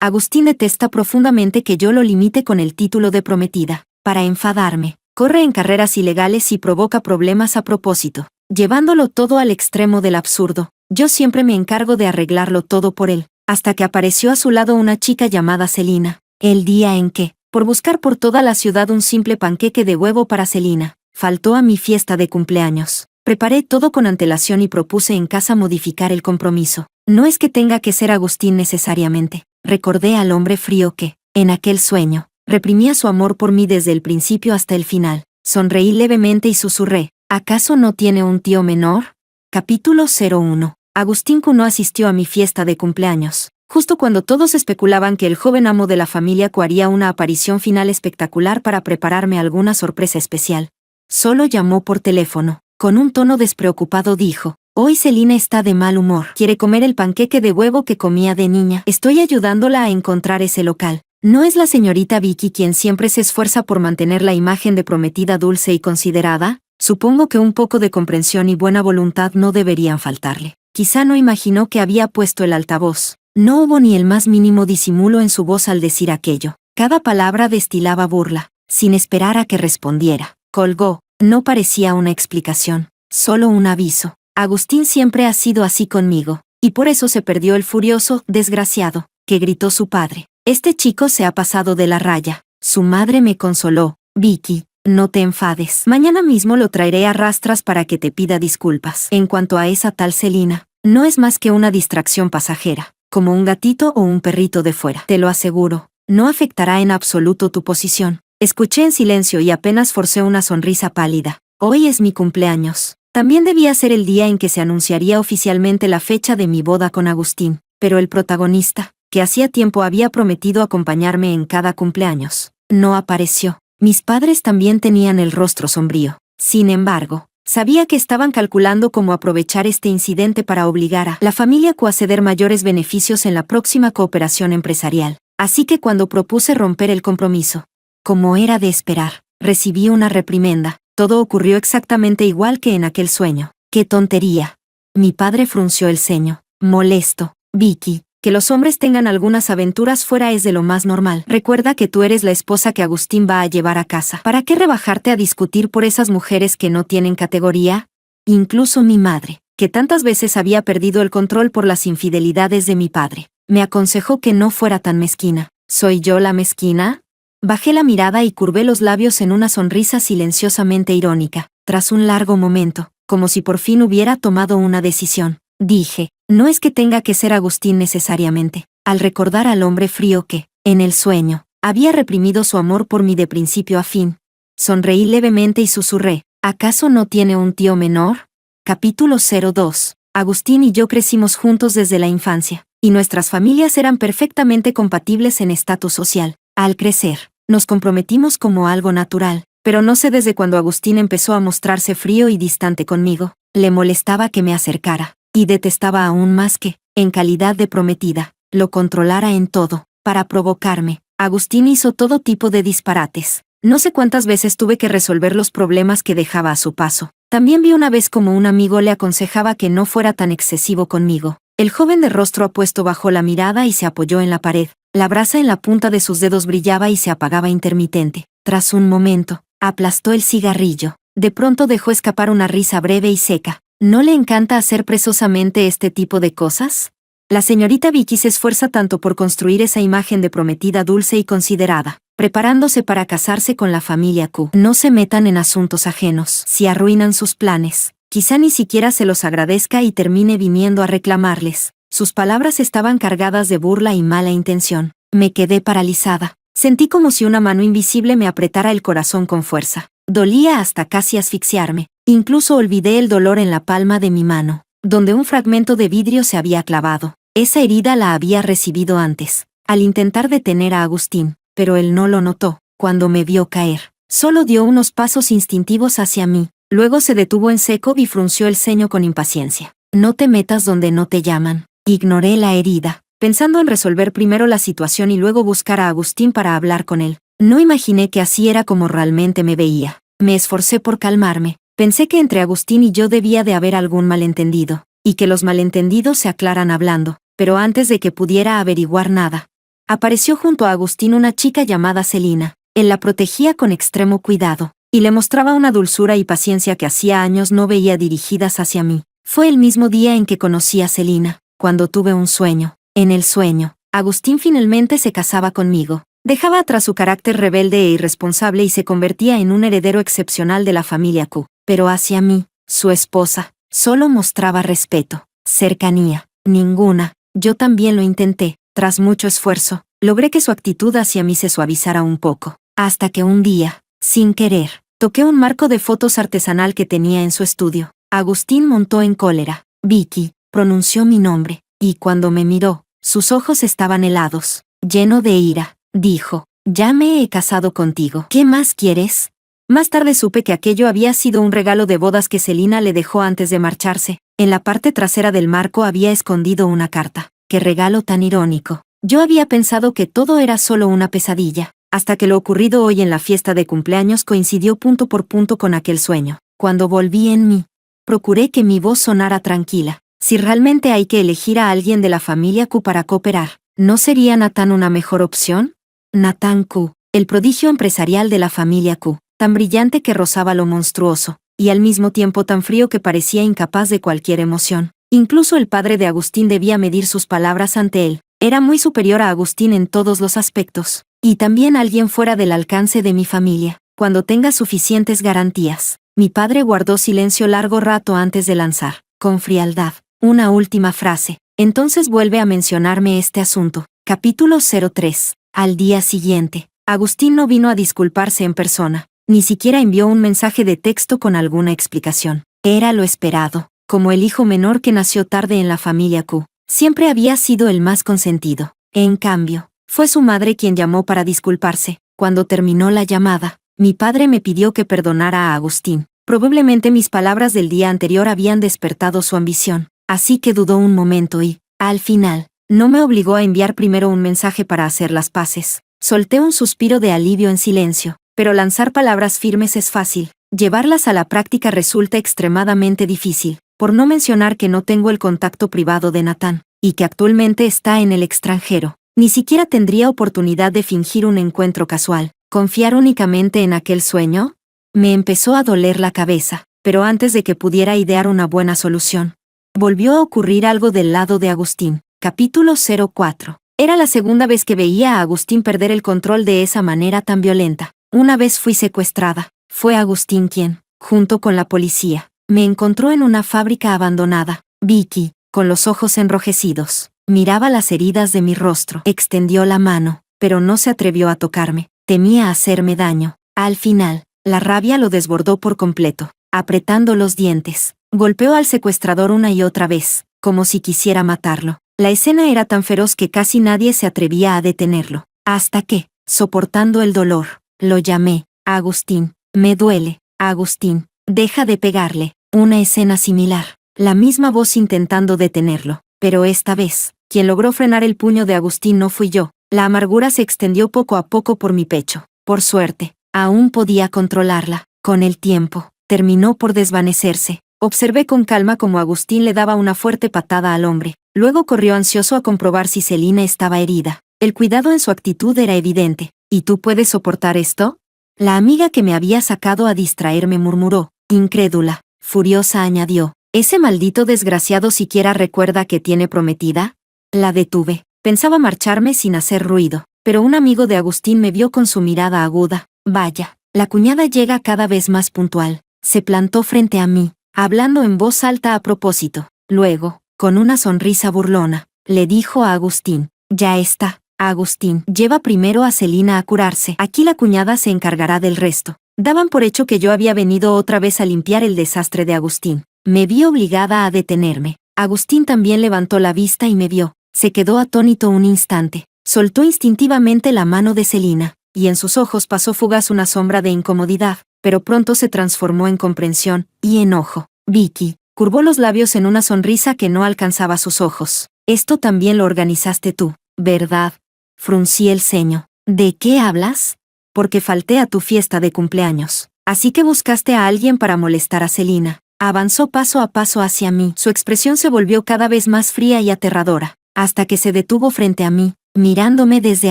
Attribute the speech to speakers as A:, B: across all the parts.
A: Agustín detesta profundamente que yo lo limite con el título de prometida. Para enfadarme, corre en carreras ilegales y provoca problemas a propósito, llevándolo todo al extremo del absurdo. Yo siempre me encargo de arreglarlo todo por él, hasta que apareció a su lado una chica llamada Celina. El día en que, por buscar por toda la ciudad un simple panqueque de huevo para Celina, faltó a mi fiesta de cumpleaños. Preparé todo con antelación y propuse en casa modificar el compromiso. No es que tenga que ser Agustín necesariamente. Recordé al hombre frío que, en aquel sueño, reprimía su amor por mí desde el principio hasta el final. Sonreí levemente y susurré, ¿acaso no tiene un tío menor? Capítulo 01. Agustín Q no asistió a mi fiesta de cumpleaños, justo cuando todos especulaban que el joven amo de la familia Q haría una aparición final espectacular para prepararme alguna sorpresa especial. Solo llamó por teléfono. Con un tono despreocupado dijo, hoy Celina está de mal humor. Quiere comer el panqueque de huevo que comía de niña. Estoy ayudándola a encontrar ese local. ¿No es la señorita Vicky quien siempre se esfuerza por mantener la imagen de prometida dulce y considerada? Supongo que un poco de comprensión y buena voluntad no deberían faltarle. Quizá no imaginó que había puesto el altavoz. No hubo ni el más mínimo disimulo en su voz al decir aquello. Cada palabra destilaba burla. Sin esperar a que respondiera, colgó. No parecía una explicación, solo un aviso. Agustín siempre ha sido así conmigo, y por eso se perdió el furioso, desgraciado, que gritó su padre. Este chico se ha pasado de la raya. Su madre me consoló. Vicky, no te enfades. Mañana mismo lo traeré a rastras para que te pida disculpas. En cuanto a esa tal Celina, no es más que una distracción pasajera, como un gatito o un perrito de fuera. Te lo aseguro, no afectará en absoluto tu posición. Escuché en silencio y apenas forcé una sonrisa pálida. Hoy es mi cumpleaños. También debía ser el día en que se anunciaría oficialmente la fecha de mi boda con Agustín, pero el protagonista, que hacía tiempo había prometido acompañarme en cada cumpleaños, no apareció. Mis padres también tenían el rostro sombrío. Sin embargo, sabía que estaban calculando cómo aprovechar este incidente para obligar a la familia Q a ceder mayores beneficios en la próxima cooperación empresarial. Así que cuando propuse romper el compromiso, como era de esperar, recibí una reprimenda. Todo ocurrió exactamente igual que en aquel sueño. ¡Qué tontería! Mi padre frunció el ceño, molesto. Vicky, que los hombres tengan algunas aventuras fuera es de lo más normal. Recuerda que tú eres la esposa que Agustín va a llevar a casa. ¿Para qué rebajarte a discutir por esas mujeres que no tienen categoría? Incluso mi madre, que tantas veces había perdido el control por las infidelidades de mi padre, me aconsejó que no fuera tan mezquina. ¿Soy yo la mezquina? Bajé la mirada y curvé los labios en una sonrisa silenciosamente irónica. Tras un largo momento, como si por fin hubiera tomado una decisión, dije, no es que tenga que ser Agustín necesariamente. Al recordar al hombre frío que, en el sueño, había reprimido su amor por mí de principio a fin, sonreí levemente y susurré, ¿acaso no tiene un tío menor? Capítulo 02. Agustín y yo crecimos juntos desde la infancia, y nuestras familias eran perfectamente compatibles en estatus social. Al crecer, nos comprometimos como algo natural, pero no sé desde cuándo Agustín empezó a mostrarse frío y distante conmigo. Le molestaba que me acercara, y detestaba aún más que, en calidad de prometida, lo controlara en todo, para provocarme. Agustín hizo todo tipo de disparates. No sé cuántas veces tuve que resolver los problemas que dejaba a su paso. También vi una vez como un amigo le aconsejaba que no fuera tan excesivo conmigo. El joven de rostro apuesto bajó la mirada y se apoyó en la pared. La brasa en la punta de sus dedos brillaba y se apagaba intermitente. Tras un momento, aplastó el cigarrillo. De pronto dejó escapar una risa breve y seca. ¿No le encanta hacer presosamente este tipo de cosas? La señorita Vicky se esfuerza tanto por construir esa imagen de prometida dulce y considerada, preparándose para casarse con la familia Q. No se metan en asuntos ajenos. Si arruinan sus planes, quizá ni siquiera se los agradezca y termine viniendo a reclamarles. Sus palabras estaban cargadas de burla y mala intención. Me quedé paralizada. Sentí como si una mano invisible me apretara el corazón con fuerza. Dolía hasta casi asfixiarme. Incluso olvidé el dolor en la palma de mi mano, donde un fragmento de vidrio se había clavado. Esa herida la había recibido antes, al intentar detener a Agustín, pero él no lo notó. Cuando me vio caer, solo dio unos pasos instintivos hacia mí. Luego se detuvo en seco y frunció el ceño con impaciencia. No te metas donde no te llaman. Ignoré la herida, pensando en resolver primero la situación y luego buscar a Agustín para hablar con él. No imaginé que así era como realmente me veía. Me esforcé por calmarme. Pensé que entre Agustín y yo debía de haber algún malentendido, y que los malentendidos se aclaran hablando, pero antes de que pudiera averiguar nada, apareció junto a Agustín una chica llamada Celina. Él la protegía con extremo cuidado, y le mostraba una dulzura y paciencia que hacía años no veía dirigidas hacia mí. Fue el mismo día en que conocí a Celina, cuando tuve un sueño. En el sueño, Agustín finalmente se casaba conmigo. Dejaba atrás su carácter rebelde e irresponsable y se convertía en un heredero excepcional de la familia Q. Pero hacia mí, su esposa, solo mostraba respeto, cercanía, ninguna. Yo también lo intenté. Tras mucho esfuerzo, logré que su actitud hacia mí se suavizara un poco. Hasta que un día, sin querer, toqué un marco de fotos artesanal que tenía en su estudio. Agustín montó en cólera. Vicky, pronunció mi nombre, y cuando me miró, sus ojos estaban helados. Lleno de ira, dijo, ya me he casado contigo. ¿Qué más quieres? Más tarde supe que aquello había sido un regalo de bodas que Celina le dejó antes de marcharse. En la parte trasera del marco había escondido una carta. ¡Qué regalo tan irónico! Yo había pensado que todo era solo una pesadilla, hasta que lo ocurrido hoy en la fiesta de cumpleaños coincidió punto por punto con aquel sueño. Cuando volví en mí, procuré que mi voz sonara tranquila. Si realmente hay que elegir a alguien de la familia Q para cooperar, ¿no sería Nathan una mejor opción? Nathan Q, el prodigio empresarial de la familia Q, tan brillante que rozaba lo monstruoso, y al mismo tiempo tan frío que parecía incapaz de cualquier emoción. Incluso el padre de Agustín debía medir sus palabras ante él. Era muy superior a Agustín en todos los aspectos, y también alguien fuera del alcance de mi familia. Cuando tenga suficientes garantías. Mi padre guardó silencio largo rato antes de lanzar, con frialdad, una última frase. Entonces vuelve a mencionarme este asunto. Capítulo 03. Al día siguiente, Agustín no vino a disculparse en persona, ni siquiera envió un mensaje de texto con alguna explicación. Era lo esperado. Como el hijo menor que nació tarde en la familia Q, siempre había sido el más consentido. En cambio, fue su madre quien llamó para disculparse. Cuando terminó la llamada, mi padre me pidió que perdonara a Agustín. Probablemente mis palabras del día anterior habían despertado su ambición, así que dudó un momento y, al final, no me obligó a enviar primero un mensaje para hacer las paces. Solté un suspiro de alivio en silencio, pero lanzar palabras firmes es fácil. Llevarlas a la práctica resulta extremadamente difícil, por no mencionar que no tengo el contacto privado de Nathan, y que actualmente está en el extranjero. Ni siquiera tendría oportunidad de fingir un encuentro casual. ¿Confiar únicamente en aquel sueño? Me empezó a doler la cabeza, pero antes de que pudiera idear una buena solución, volvió a ocurrir algo del lado de Agustín. Capítulo 04. Era la segunda vez que veía a Agustín perder el control de esa manera tan violenta. Una vez fui secuestrada. Fue Agustín quien, junto con la policía, me encontró en una fábrica abandonada. Vicky, con los ojos enrojecidos, miraba las heridas de mi rostro. Extendió la mano, pero no se atrevió a tocarme. Temía hacerme daño. Al final, la rabia lo desbordó por completo. Apretando los dientes, golpeó al secuestrador una y otra vez, como si quisiera matarlo. La escena era tan feroz que casi nadie se atrevía a detenerlo. Hasta que, soportando el dolor, lo llamé. Agustín, me duele. Agustín, deja de pegarle. Una escena similar. La misma voz intentando detenerlo. Pero esta vez, quien logró frenar el puño de Agustín no fui yo. La amargura se extendió poco a poco por mi pecho. Por suerte, aún podía controlarla. Con el tiempo, terminó por desvanecerse. Observé con calma cómo Agustín le daba una fuerte patada al hombre. Luego corrió ansioso a comprobar si Celina estaba herida. El cuidado en su actitud era evidente. ¿Y tú puedes soportar esto? La amiga que me había sacado a distraerme murmuró. Incrédula, furiosa añadió. ¿Ese maldito desgraciado siquiera recuerda que tiene prometida? La detuve. Pensaba marcharme sin hacer ruido, pero un amigo de Agustín me vio con su mirada aguda. Vaya, la cuñada llega cada vez más puntual. Se plantó frente a mí, hablando en voz alta a propósito. Luego, con una sonrisa burlona, le dijo a Agustín. Ya está, Agustín. Lleva primero a Celina a curarse. Aquí la cuñada se encargará del resto. Daban por hecho que yo había venido otra vez a limpiar el desastre de Agustín. Me vi obligada a detenerme. Agustín también levantó la vista y me vio. Se quedó atónito un instante. Soltó instintivamente la mano de Celina, y en sus ojos pasó fugaz una sombra de incomodidad, pero pronto se transformó en comprensión y enojo. Vicky curvó los labios en una sonrisa que no alcanzaba sus ojos. Esto también lo organizaste tú, ¿verdad? Fruncí el ceño. ¿De qué hablas? Porque falté a tu fiesta de cumpleaños. Así que buscaste a alguien para molestar a Celina. Avanzó paso a paso hacia mí. Su expresión se volvió cada vez más fría y aterradora, hasta que se detuvo frente a mí. mirándome desde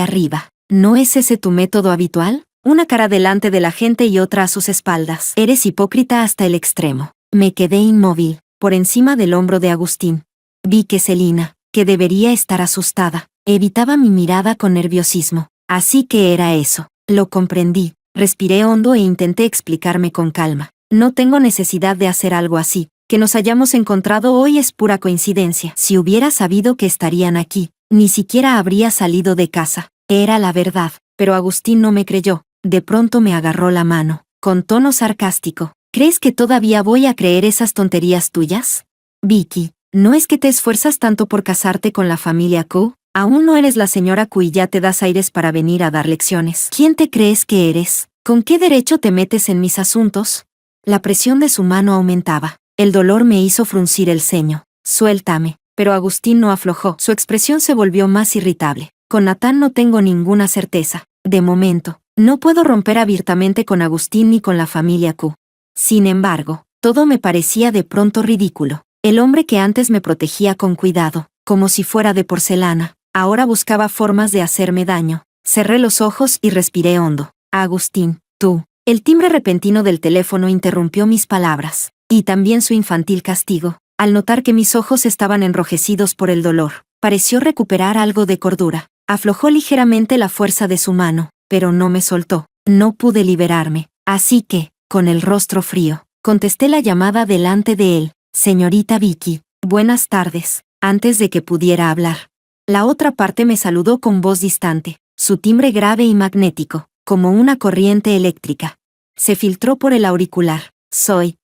A: arriba. ¿No es ese tu método habitual? Una cara delante de la gente y otra a sus espaldas. Eres hipócrita hasta el extremo. Me quedé inmóvil, por encima del hombro de Agustín. Vi que Celina, que debería estar asustada, evitaba mi mirada con nerviosismo. Así que era eso. Lo comprendí. Respiré hondo e intenté explicarme con calma. No tengo necesidad de hacer algo así. Que nos hayamos encontrado hoy es pura coincidencia. Si hubiera sabido que estarían aquí, ni siquiera habría salido de casa. Era la verdad, pero Agustín no me creyó. De pronto me agarró la mano, con tono sarcástico. ¿Crees que todavía voy a creer esas tonterías tuyas? Vicky, ¿no es que te esfuerzas tanto por casarte con la familia Q? Aún no eres la señora Q y ya te das aires para venir a dar lecciones. ¿Quién te crees que eres? ¿Con qué derecho te metes en mis asuntos? La presión de su mano aumentaba. El dolor me hizo fruncir el ceño. Suéltame. Pero Agustín no aflojó. Su expresión se volvió más irritable. Con Natán no tengo ninguna certeza. De momento, no puedo romper abiertamente con Agustín ni con la familia Q. Sin embargo, todo me parecía de pronto ridículo. El hombre que antes me protegía con cuidado, como si fuera de porcelana, ahora buscaba formas de hacerme daño. Cerré los ojos y respiré hondo. Agustín, tú. El timbre repentino del teléfono interrumpió mis palabras, y también su infantil castigo. Al notar que mis ojos estaban enrojecidos por el dolor, pareció recuperar algo de cordura. Aflojó ligeramente la fuerza de su mano, pero no me soltó. No pude liberarme, así que, con el rostro frío, contesté la llamada delante de él. Señorita Vicky, buenas tardes, antes de que pudiera hablar. La otra parte me saludó con voz distante, su timbre grave y magnético, como una corriente eléctrica. Se filtró por el auricular. Soy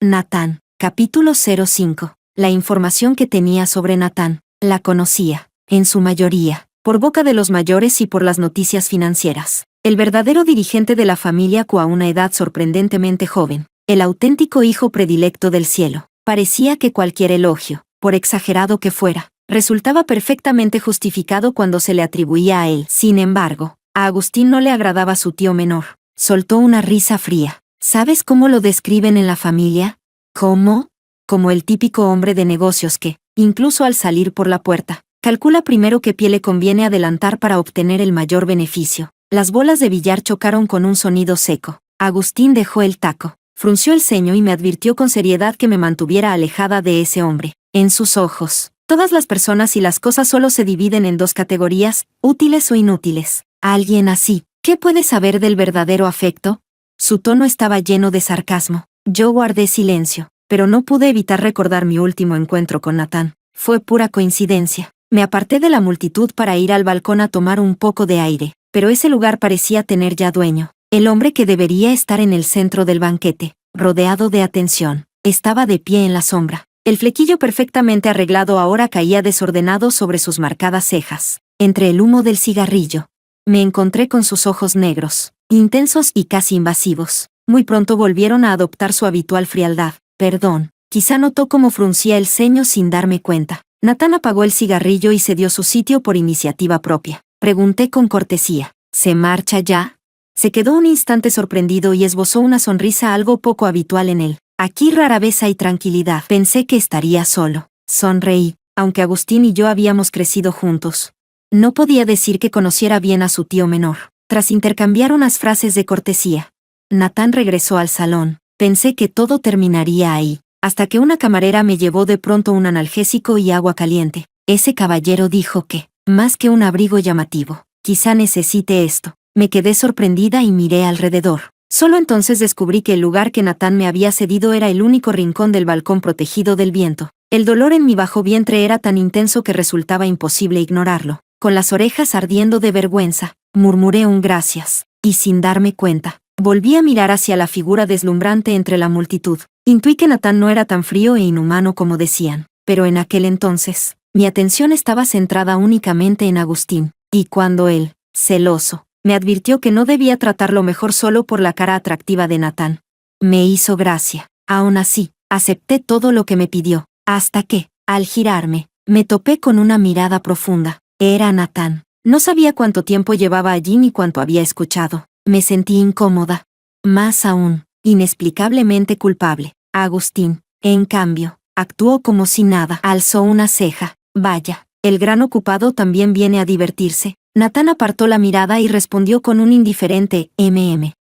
A: Natán. Capítulo 05. La información que tenía sobre Natán, la conocía, en su mayoría, por boca de los mayores y por las noticias financieras. El verdadero dirigente de la familia Q a una edad sorprendentemente joven, el auténtico hijo predilecto del cielo. Parecía que cualquier elogio, por exagerado que fuera, resultaba perfectamente justificado cuando se le atribuía a él. Sin embargo, a Agustín no le agradaba su tío menor. Soltó una risa fría. ¿Sabes cómo lo describen en la familia? ¿Cómo? Como el típico hombre de negocios que, incluso al salir por la puerta, calcula primero qué pie le conviene adelantar para obtener el mayor beneficio. Las bolas de billar chocaron con un sonido seco. Agustín dejó el taco, frunció el ceño y me advirtió con seriedad que me mantuviera alejada de ese hombre. En sus ojos, todas las personas y las cosas solo se dividen en dos categorías, útiles o inútiles. Alguien así, ¿qué puede saber del verdadero afecto? Su tono estaba lleno de sarcasmo. Yo guardé silencio, pero no pude evitar recordar mi último encuentro con Natán. Fue pura coincidencia. Me aparté de la multitud para ir al balcón a tomar un poco de aire, pero ese lugar parecía tener ya dueño. El hombre que debería estar en el centro del banquete, rodeado de atención, estaba de pie en la sombra. El flequillo perfectamente arreglado ahora caía desordenado sobre sus marcadas cejas. Entre el humo del cigarrillo, me encontré con sus ojos negros, intensos y casi invasivos. Muy pronto volvieron a adoptar su habitual frialdad. Perdón, quizá notó cómo fruncía el ceño sin darme cuenta. Natán apagó el cigarrillo y cedió su sitio por iniciativa propia. Pregunté con cortesía, ¿se marcha ya? Se quedó un instante sorprendido y esbozó una sonrisa algo poco habitual en él. Aquí rara vez hay tranquilidad. Pensé que estaría solo. Sonreí, aunque Agustín y yo habíamos crecido juntos. No podía decir que conociera bien a su tío menor. Tras intercambiar unas frases de cortesía, Natán regresó al salón. Pensé que todo terminaría ahí, hasta que una camarera me llevó de pronto un analgésico y agua caliente. Ese caballero dijo que, más que un abrigo llamativo, quizá necesite esto. Me quedé sorprendida y miré alrededor. Solo entonces descubrí que el lugar que Natán me había cedido era el único rincón del balcón protegido del viento. El dolor en mi bajo vientre era tan intenso que resultaba imposible ignorarlo. Con las orejas ardiendo de vergüenza, murmuré un gracias, y sin darme cuenta, volví a mirar hacia la figura deslumbrante entre la multitud. Intuí que Natán no era tan frío e inhumano como decían, pero en aquel entonces, mi atención estaba centrada únicamente en Agustín, y cuando él, celoso, me advirtió que no debía tratarlo mejor solo por la cara atractiva de Natán, me hizo gracia. Aún así, acepté todo lo que me pidió, hasta que, al girarme, me topé con una mirada profunda. Era Natán. No sabía cuánto tiempo llevaba allí ni cuánto había escuchado. Me sentí incómoda. Más aún, inexplicablemente culpable. Agustín, en cambio, actuó como si nada. Alzó una ceja. Vaya, El gran ocupado también viene a divertirse. Natán apartó la mirada y respondió con un indiferente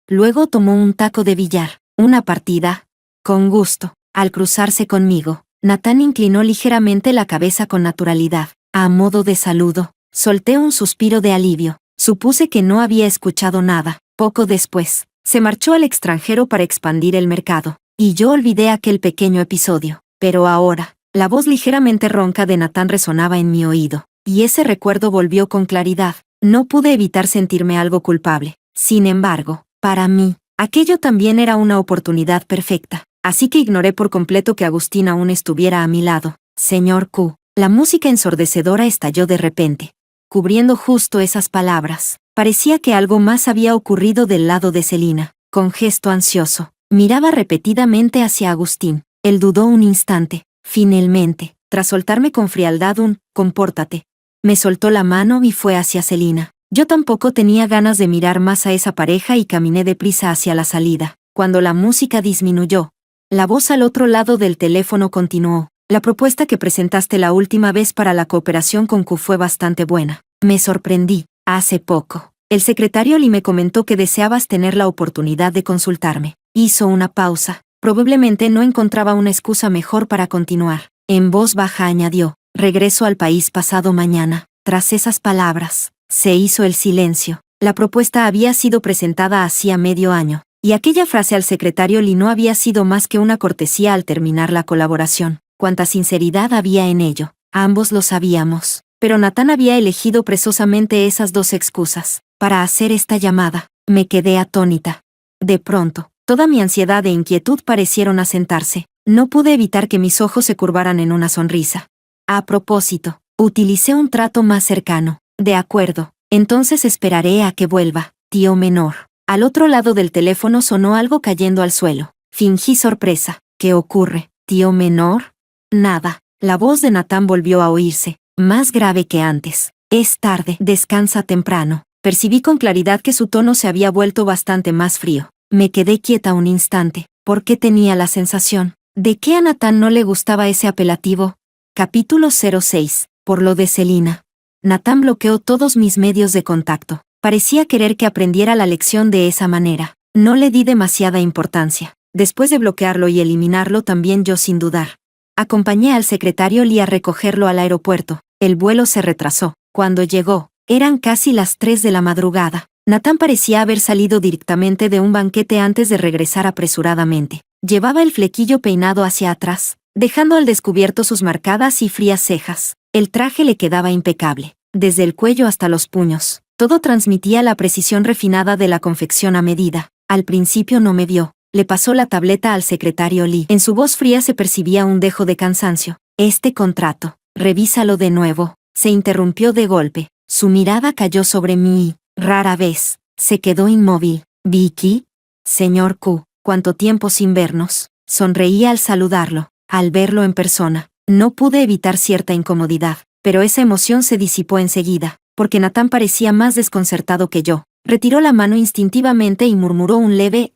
A: Luego tomó un taco de billar. ¿Una partida? Con gusto. Al cruzarse conmigo, Natán inclinó ligeramente la cabeza con naturalidad. A modo de saludo, solté un suspiro de alivio. Supuse que no había escuchado nada. Poco después, se marchó al extranjero para expandir el mercado, y yo olvidé aquel pequeño episodio. Pero ahora, la voz ligeramente ronca de Natán resonaba en mi oído, y ese recuerdo volvió con claridad. No pude evitar sentirme algo culpable. Sin embargo, para mí, aquello también era una oportunidad perfecta, así que ignoré por completo que Agustín aún estuviera a mi lado. Señor Q. La música ensordecedora estalló de repente, cubriendo justo esas palabras. Parecía que algo más había ocurrido del lado de Celina. Con gesto ansioso, miraba repetidamente hacia Agustín. Él dudó un instante. Finalmente, tras soltarme con frialdad compórtate, me soltó la mano y fue hacia Celina. Yo tampoco tenía ganas de mirar más a esa pareja y caminé deprisa hacia la salida. Cuando la música disminuyó, la voz al otro lado del teléfono continuó. La propuesta que presentaste la última vez para la cooperación con Q fue bastante buena. Me sorprendí. Hace poco, el secretario Lee me comentó que deseabas tener la oportunidad de consultarme. Hizo una pausa. Probablemente no encontraba una excusa mejor para continuar. En voz baja añadió, regreso al país pasado mañana. Tras esas palabras, se hizo el silencio. La propuesta había sido presentada hacía medio año, y aquella frase al secretario Lee no había sido más que una cortesía al terminar la colaboración. Cuánta sinceridad había en ello. Ambos lo sabíamos. Pero Natán había elegido precisamente esas dos excusas para hacer esta llamada. Me quedé atónita. De pronto, toda mi ansiedad e inquietud parecieron asentarse. No pude evitar que mis ojos se curvaran en una sonrisa. A propósito, utilicé un trato más cercano. De acuerdo, entonces esperaré a que vuelva, tío menor. Al otro lado del teléfono sonó algo cayendo al suelo. Fingí sorpresa. ¿Qué ocurre, tío menor? Nada. La voz de Natán volvió a oírse, más grave que antes. Es tarde, descansa temprano. Percibí con claridad que su tono se había vuelto bastante más frío. Me quedé quieta un instante, porque tenía la sensación de que a Natán no le gustaba ese apelativo. Capítulo 06. Por lo de Celina. Natán bloqueó todos mis medios de contacto. Parecía querer que aprendiera la lección de esa manera. No le di demasiada importancia. Después de bloquearlo y eliminarlo también yo sin dudar, acompañé al secretario Lee a recogerlo al aeropuerto. El vuelo se retrasó. Cuando llegó, eran casi las 3 de la madrugada. Natán parecía haber salido directamente de un banquete antes de regresar apresuradamente. Llevaba el flequillo peinado hacia atrás, dejando al descubierto sus marcadas y frías cejas. El traje le quedaba impecable, desde el cuello hasta los puños. Todo transmitía la precisión refinada de la confección a medida. Al principio no me vio. Le pasó la tableta al secretario Lee. En su voz fría se percibía un dejo de cansancio. Este contrato, revísalo de nuevo. Se interrumpió de golpe. Su mirada cayó sobre mí y, rara vez, se quedó inmóvil. ¿Vicky? Señor Q, ¿cuánto tiempo sin vernos? Sonreía al saludarlo. Al verlo en persona, no pude evitar cierta incomodidad, pero esa emoción se disipó enseguida, porque Natán parecía más desconcertado que yo. Retiró la mano instintivamente y murmuró un leve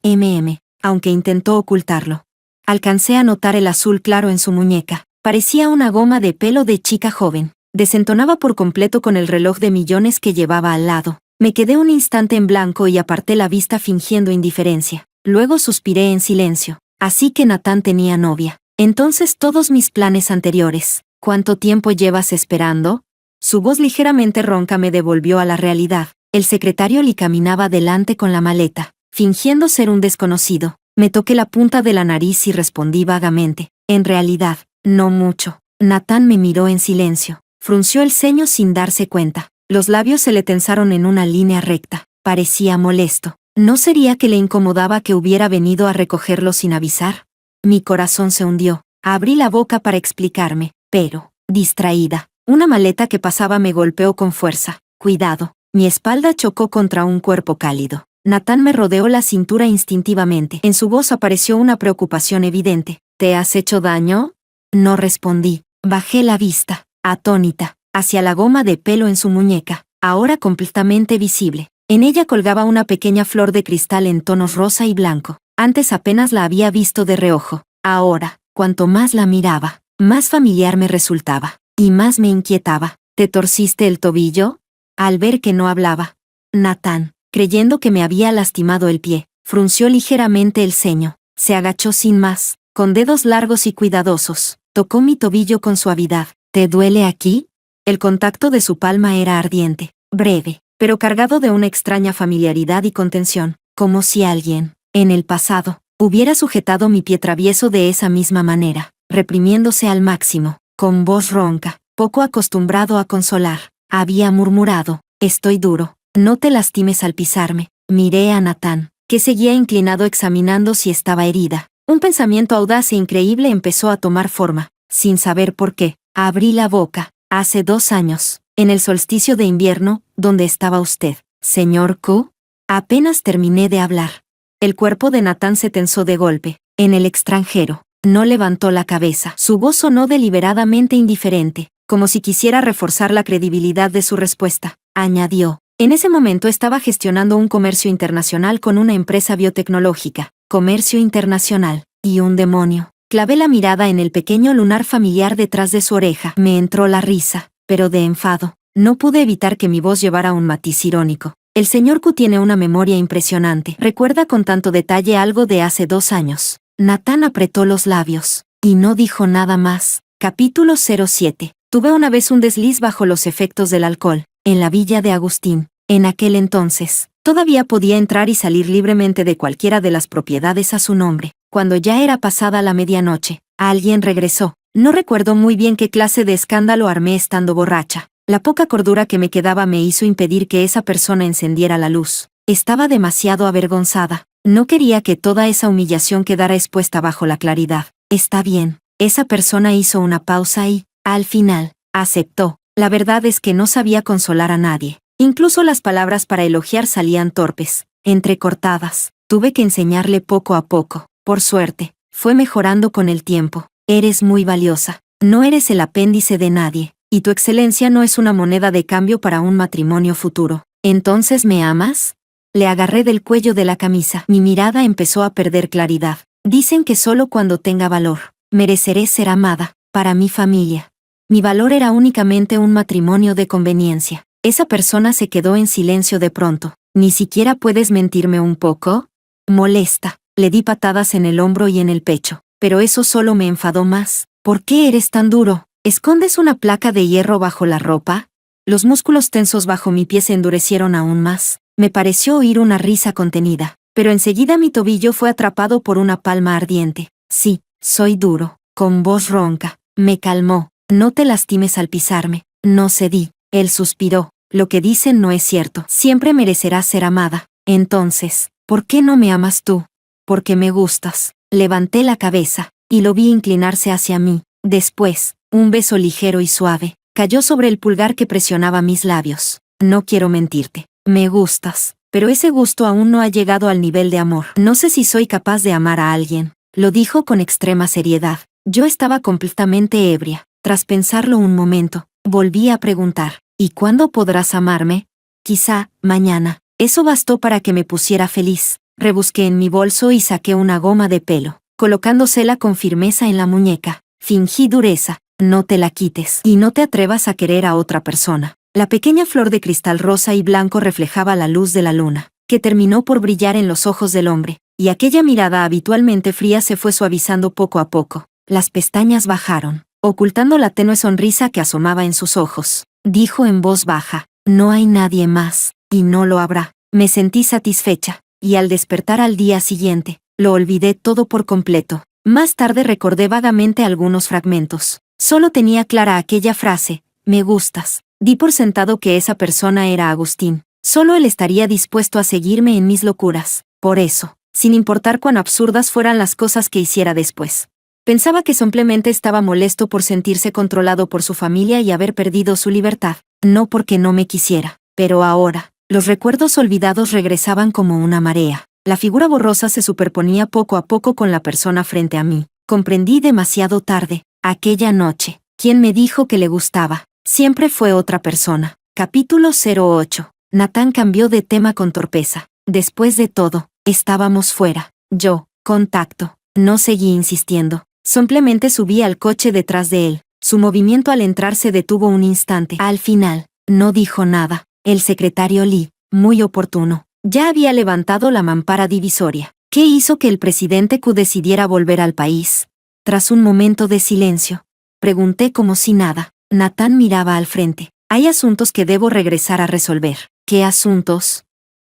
A: aunque intentó ocultarlo. Alcancé a notar el azul claro en su muñeca. Parecía una goma de pelo de chica joven. Desentonaba por completo con el reloj de millones que llevaba al lado. Me quedé un instante en blanco y aparté la vista fingiendo indiferencia. Luego suspiré en silencio. Así que Natán tenía novia. Entonces todos mis planes anteriores. ¿Cuánto tiempo llevas esperando? Su voz ligeramente ronca me devolvió a la realidad. El secretario Lee caminaba delante con la maleta, fingiendo ser un desconocido. Me toqué la punta de la nariz y respondí vagamente. En realidad, no mucho. Natán me miró en silencio. Frunció el ceño sin darse cuenta. Los labios se le tensaron en una línea recta. Parecía molesto. ¿No sería que le incomodaba que hubiera venido a recogerlo sin avisar? Mi corazón se hundió. Abrí la boca para explicarme, pero, distraída, una maleta que pasaba me golpeó con fuerza. Cuidado. Mi espalda chocó contra un cuerpo cálido. Natán me rodeó la cintura instintivamente. En su voz apareció una preocupación evidente. ¿Te has hecho daño? No respondí. Bajé la vista, atónita, hacia la goma de pelo en su muñeca, ahora completamente visible. En ella colgaba una pequeña flor de cristal en tonos rosa y blanco. Antes apenas la había visto de reojo. Ahora, cuanto más la miraba, más familiar me resultaba, y más me inquietaba. ¿Te torciste el tobillo? Al ver que no hablaba, Natán, creyendo que me había lastimado el pie, frunció ligeramente el ceño, se agachó sin más, con dedos largos y cuidadosos, tocó mi tobillo con suavidad. ¿Te duele aquí? El contacto de su palma era ardiente, breve, pero cargado de una extraña familiaridad y contención, como si alguien, en el pasado, hubiera sujetado mi pie travieso de esa misma manera, reprimiéndose al máximo, con voz ronca, poco acostumbrado a consolar, había murmurado, estoy duro, no te lastimes al pisarme. Miré a Natán, que seguía inclinado examinando si estaba herida. Un pensamiento audaz e increíble empezó a tomar forma, sin saber por qué. Abrí la boca. Hace 2 años, en el solsticio de invierno, ¿dónde estaba usted, señor Q? Apenas terminé de hablar. El cuerpo de Natán se tensó de golpe. En el extranjero. No levantó la cabeza. Su voz sonó deliberadamente indiferente, como si quisiera reforzar la credibilidad de su respuesta. Añadió. En ese momento estaba gestionando un comercio internacional con una empresa biotecnológica. Comercio internacional. Y un demonio. Clavé la mirada en el pequeño lunar familiar detrás de su oreja. Me entró la risa, pero de enfado. No pude evitar que mi voz llevara un matiz irónico. El señor Q tiene una memoria impresionante. Recuerda con tanto detalle algo de hace 2 años. Natán apretó los labios, y no dijo nada más. Capítulo 07. Tuve una vez un desliz bajo los efectos del alcohol, en la villa de Agustín. En aquel entonces, todavía podía entrar y salir libremente de cualquiera de las propiedades a su nombre. Cuando ya era pasada la medianoche, alguien regresó. No recuerdo muy bien qué clase de escándalo armé estando borracha. La poca cordura que me quedaba me hizo impedir que esa persona encendiera la luz. Estaba demasiado avergonzada. No quería que toda esa humillación quedara expuesta bajo la claridad. Está bien. Esa persona hizo una pausa y, al final, aceptó. La verdad es que no sabía consolar a nadie. Incluso las palabras para elogiar salían torpes, entrecortadas. Tuve que enseñarle poco a poco. Por suerte, fue mejorando con el tiempo. Eres muy valiosa. No eres el apéndice de nadie, y tu excelencia no es una moneda de cambio para un matrimonio futuro. ¿Entonces me amas? Le agarré del cuello de la camisa. Mi mirada empezó a perder claridad. Dicen que solo cuando tenga valor, mereceré ser amada, para mi familia. Mi valor era únicamente un matrimonio de conveniencia. Esa persona se quedó en silencio de pronto. ¿Ni siquiera puedes mentirme un poco? Molesta. Le di patadas en el hombro y en el pecho, pero eso solo me enfadó más. ¿Por qué eres tan duro? ¿Escondes una placa de hierro bajo la ropa? Los músculos tensos bajo mi pie se endurecieron aún más. Me pareció oír una risa contenida, pero enseguida mi tobillo fue atrapado por una palma ardiente. Sí, soy duro. Con voz ronca. Me calmó. No te lastimes al pisarme. No cedí. Él suspiró. Lo que dicen no es cierto. Siempre merecerás ser amada. Entonces, ¿por qué no me amas tú? Porque me gustas. Levanté la cabeza, y lo vi inclinarse hacia mí. Después, un beso ligero y suave, cayó sobre el pulgar que presionaba mis labios. No quiero mentirte. Me gustas, pero ese gusto aún no ha llegado al nivel de amor. No sé si soy capaz de amar a alguien. Lo dijo con extrema seriedad. Yo estaba completamente ebria. Tras pensarlo un momento, volví a preguntar, ¿y cuándo podrás amarme? Quizá, mañana. Eso bastó para que me pusiera feliz. Rebusqué en mi bolso y saqué una goma de pelo, colocándosela con firmeza en la muñeca. Fingí dureza. No te la quites y no te atrevas a querer a otra persona. La pequeña flor de cristal rosa y blanco reflejaba la luz de la luna, que terminó por brillar en los ojos del hombre, y aquella mirada habitualmente fría se fue suavizando poco a poco. Las pestañas bajaron, ocultando la tenue sonrisa que asomaba en sus ojos. Dijo en voz baja, no hay nadie más, y no lo habrá. Me sentí satisfecha, y al despertar al día siguiente, lo olvidé todo por completo. Más tarde recordé vagamente algunos fragmentos. Solo tenía clara aquella frase, me gustas. Di por sentado que esa persona era Agustín. Solo él estaría dispuesto a seguirme en mis locuras. Por eso, sin importar cuán absurdas fueran las cosas que hiciera después. Pensaba que simplemente estaba molesto por sentirse controlado por su familia y haber perdido su libertad, no porque no me quisiera. Pero ahora, los recuerdos olvidados regresaban como una marea. La figura borrosa se superponía poco a poco con la persona frente a mí. Comprendí demasiado tarde. Aquella noche, ¿quién me dijo que le gustaba? Siempre fue otra persona. Capítulo 08. Natán cambió de tema con torpeza. Después de todo, estábamos fuera. Yo, con tacto, no seguí insistiendo. Simplemente subí al coche detrás de él. Su movimiento al entrar se detuvo un instante. Al final, no dijo nada. El secretario Lee, muy oportuno, ya había levantado la mampara divisoria. ¿Qué hizo que el presidente Q decidiera volver al país? Tras un momento de silencio, pregunté como si nada. Nathan miraba al frente. Hay asuntos que debo regresar a resolver. ¿Qué asuntos?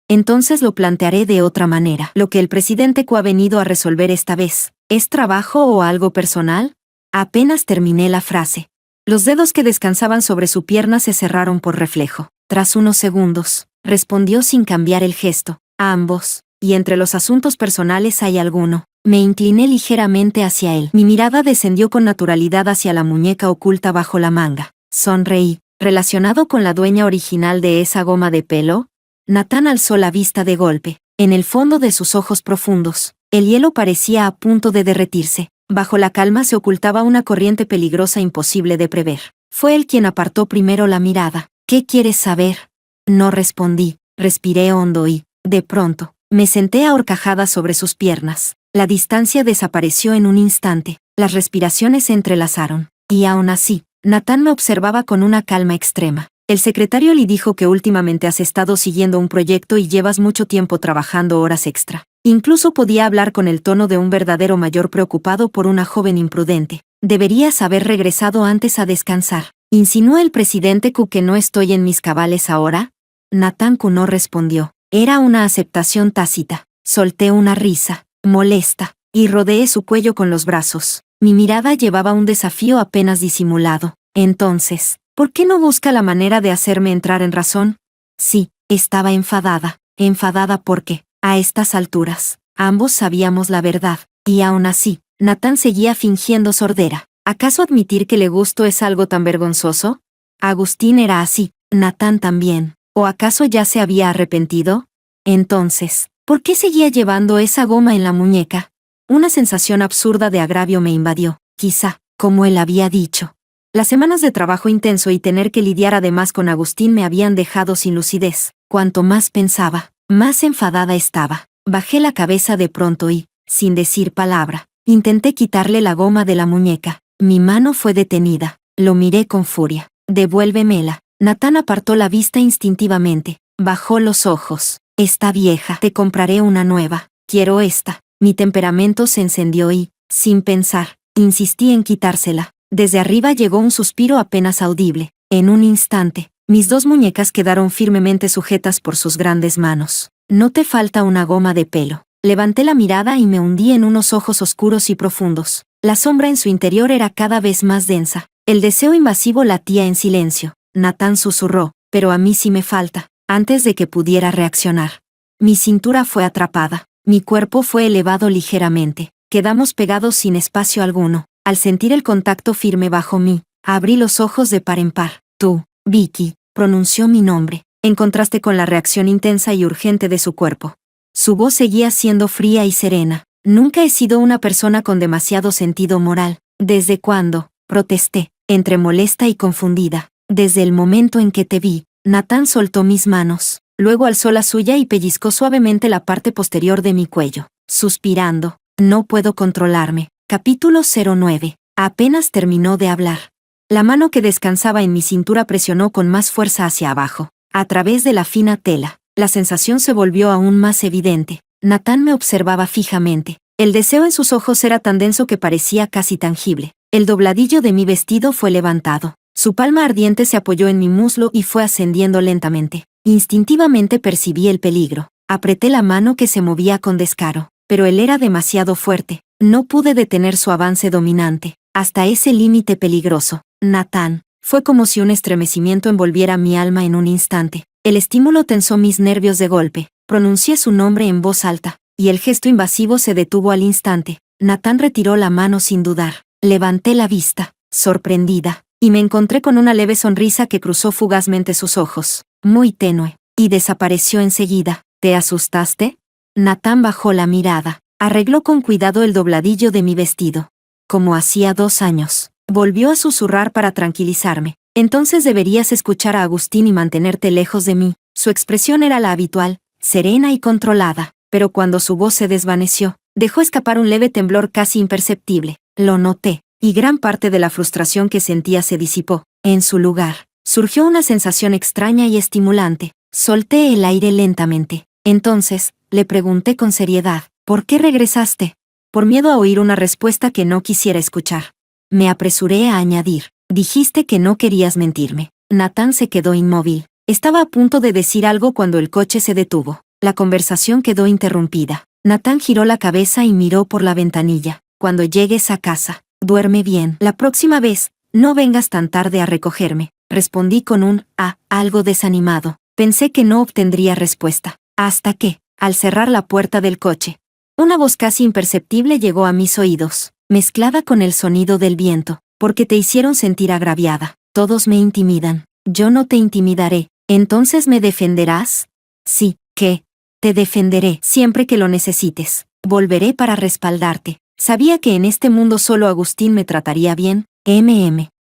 A: Entonces lo plantearé de otra manera. Lo que el presidente Q ha venido a resolver esta vez, ¿es trabajo o algo personal? Apenas terminé la frase. Los dedos que descansaban sobre su pierna se cerraron por reflejo. Tras unos segundos, respondió sin cambiar el gesto. A ambos. ¿Y entre los asuntos personales hay alguno? Me incliné ligeramente hacia él. Mi mirada descendió con naturalidad hacia la muñeca oculta bajo la manga. Sonreí. ¿Relacionado con la dueña original de esa goma de pelo? Nathan alzó la vista de golpe. En el fondo de sus ojos profundos, el hielo parecía a punto de derretirse. Bajo la calma se ocultaba una corriente peligrosa imposible de prever. Fue él quien apartó primero la mirada. ¿Qué quieres saber? No respondí. Respiré hondo y, de pronto, me senté ahorcajada sobre sus piernas. La distancia desapareció en un instante. Las respiraciones se entrelazaron. Y aún así, Nathan me observaba con una calma extrema. El secretario Lee dijo que últimamente has estado siguiendo un proyecto y llevas mucho tiempo trabajando horas extra. Incluso podía hablar con el tono de un verdadero mayor preocupado por una joven imprudente. Deberías haber regresado antes a descansar. ¿Insinuó el presidente Q que no estoy en mis cabales ahora? Nathan Q no respondió. Era una aceptación tácita. Solté una risa, molesta, y rodeé su cuello con los brazos. Mi mirada llevaba un desafío apenas disimulado. Entonces, ¿por qué no busca la manera de hacerme entrar en razón? Sí, estaba enfadada. Enfadada porque, a estas alturas, ambos sabíamos la verdad. Y aún así, Nathan seguía fingiendo sordera. ¿Acaso admitir que le gusto es algo tan vergonzoso? Agustín era así, Nathan también. ¿O acaso ya se había arrepentido? Entonces, ¿por qué seguía llevando esa goma en la muñeca? Una sensación absurda de agravio me invadió. Quizá, como él había dicho, las semanas de trabajo intenso y tener que lidiar además con Agustín me habían dejado sin lucidez. Cuanto más pensaba, más enfadada estaba. Bajé la cabeza de pronto y, sin decir palabra, intenté quitarle la goma de la muñeca. Mi mano fue detenida. Lo miré con furia. Devuélvemela. Nathan apartó la vista instintivamente. Bajó los ojos. Está vieja. Te compraré una nueva. Quiero esta. Mi temperamento se encendió y, sin pensar, insistí en quitársela. Desde arriba llegó un suspiro apenas audible. En un instante, mis dos muñecas quedaron firmemente sujetas por sus grandes manos. No te falta una goma de pelo. Levanté la mirada y me hundí en unos ojos oscuros y profundos. La sombra en su interior era cada vez más densa. El deseo invasivo latía en silencio. Nathan susurró, pero a mí sí me falta, antes de que pudiera reaccionar. Mi cintura fue atrapada. Mi cuerpo fue elevado ligeramente. Quedamos pegados sin espacio alguno. Al sentir el contacto firme bajo mí, abrí los ojos de par en par. Tú, Vicky, pronunció mi nombre, en contraste con la reacción intensa y urgente de su cuerpo. Su voz seguía siendo fría y serena. Nunca he sido una persona con demasiado sentido moral. ¿Desde cuándo? Protesté, entre molesta y confundida. Desde el momento en que te vi. Nathan soltó mis manos. Luego alzó la suya y pellizcó suavemente la parte posterior de mi cuello, suspirando. No puedo controlarme. Capítulo 09. Apenas terminó de hablar. La mano que descansaba en mi cintura presionó con más fuerza hacia abajo. A través de la fina tela, la sensación se volvió aún más evidente. Nathan me observaba fijamente. El deseo en sus ojos era tan denso que parecía casi tangible. El dobladillo de mi vestido fue levantado. Su palma ardiente se apoyó en mi muslo y fue ascendiendo lentamente. Instintivamente percibí el peligro. Apreté la mano que se movía con descaro, pero él era demasiado fuerte. No pude detener su avance dominante, hasta ese límite peligroso. Nathan. Fue como si un estremecimiento envolviera mi alma en un instante. El estímulo tensó mis nervios de golpe. Pronuncié su nombre en voz alta, y el gesto invasivo se detuvo al instante. Nathan retiró la mano sin dudar. Levanté la vista, sorprendida, y me encontré con una leve sonrisa que cruzó fugazmente sus ojos, muy tenue, y desapareció enseguida. ¿Te asustaste? Nathan bajó la mirada. Arregló con cuidado el dobladillo de mi vestido. Como hacía 2 años, volvió a susurrar para tranquilizarme. Entonces deberías escuchar a Agustín y mantenerte lejos de mí. Su expresión era la habitual, serena y controlada, pero cuando su voz se desvaneció, dejó escapar un leve temblor casi imperceptible. Lo noté. y gran parte de la frustración que sentía se disipó. En su lugar, surgió una sensación extraña y estimulante. Solté el aire lentamente. Entonces, le pregunté con seriedad, ¿por qué regresaste? Por miedo a oír una respuesta que no quisiera escuchar. Me apresuré a añadir, dijiste que no querías mentirme. Nathan se quedó inmóvil. Estaba a punto de decir algo cuando el coche se detuvo. La conversación quedó interrumpida. Nathan giró la cabeza y miró por la ventanilla. Cuando llegues a casa, duerme bien. La próxima vez, no vengas tan tarde a recogerme. Respondí con algo desanimado. Pensé que no obtendría respuesta. Hasta que, al cerrar la puerta del coche, una voz casi imperceptible llegó a mis oídos, mezclada con el sonido del viento, porque te hicieron sentir agraviada. Todos me intimidan. Yo no te intimidaré. ¿Entonces me defenderás? Sí, ¿qué? Te defenderé siempre que lo necesites. Volveré para respaldarte. Sabía que en este mundo solo Agustín me trataría bien.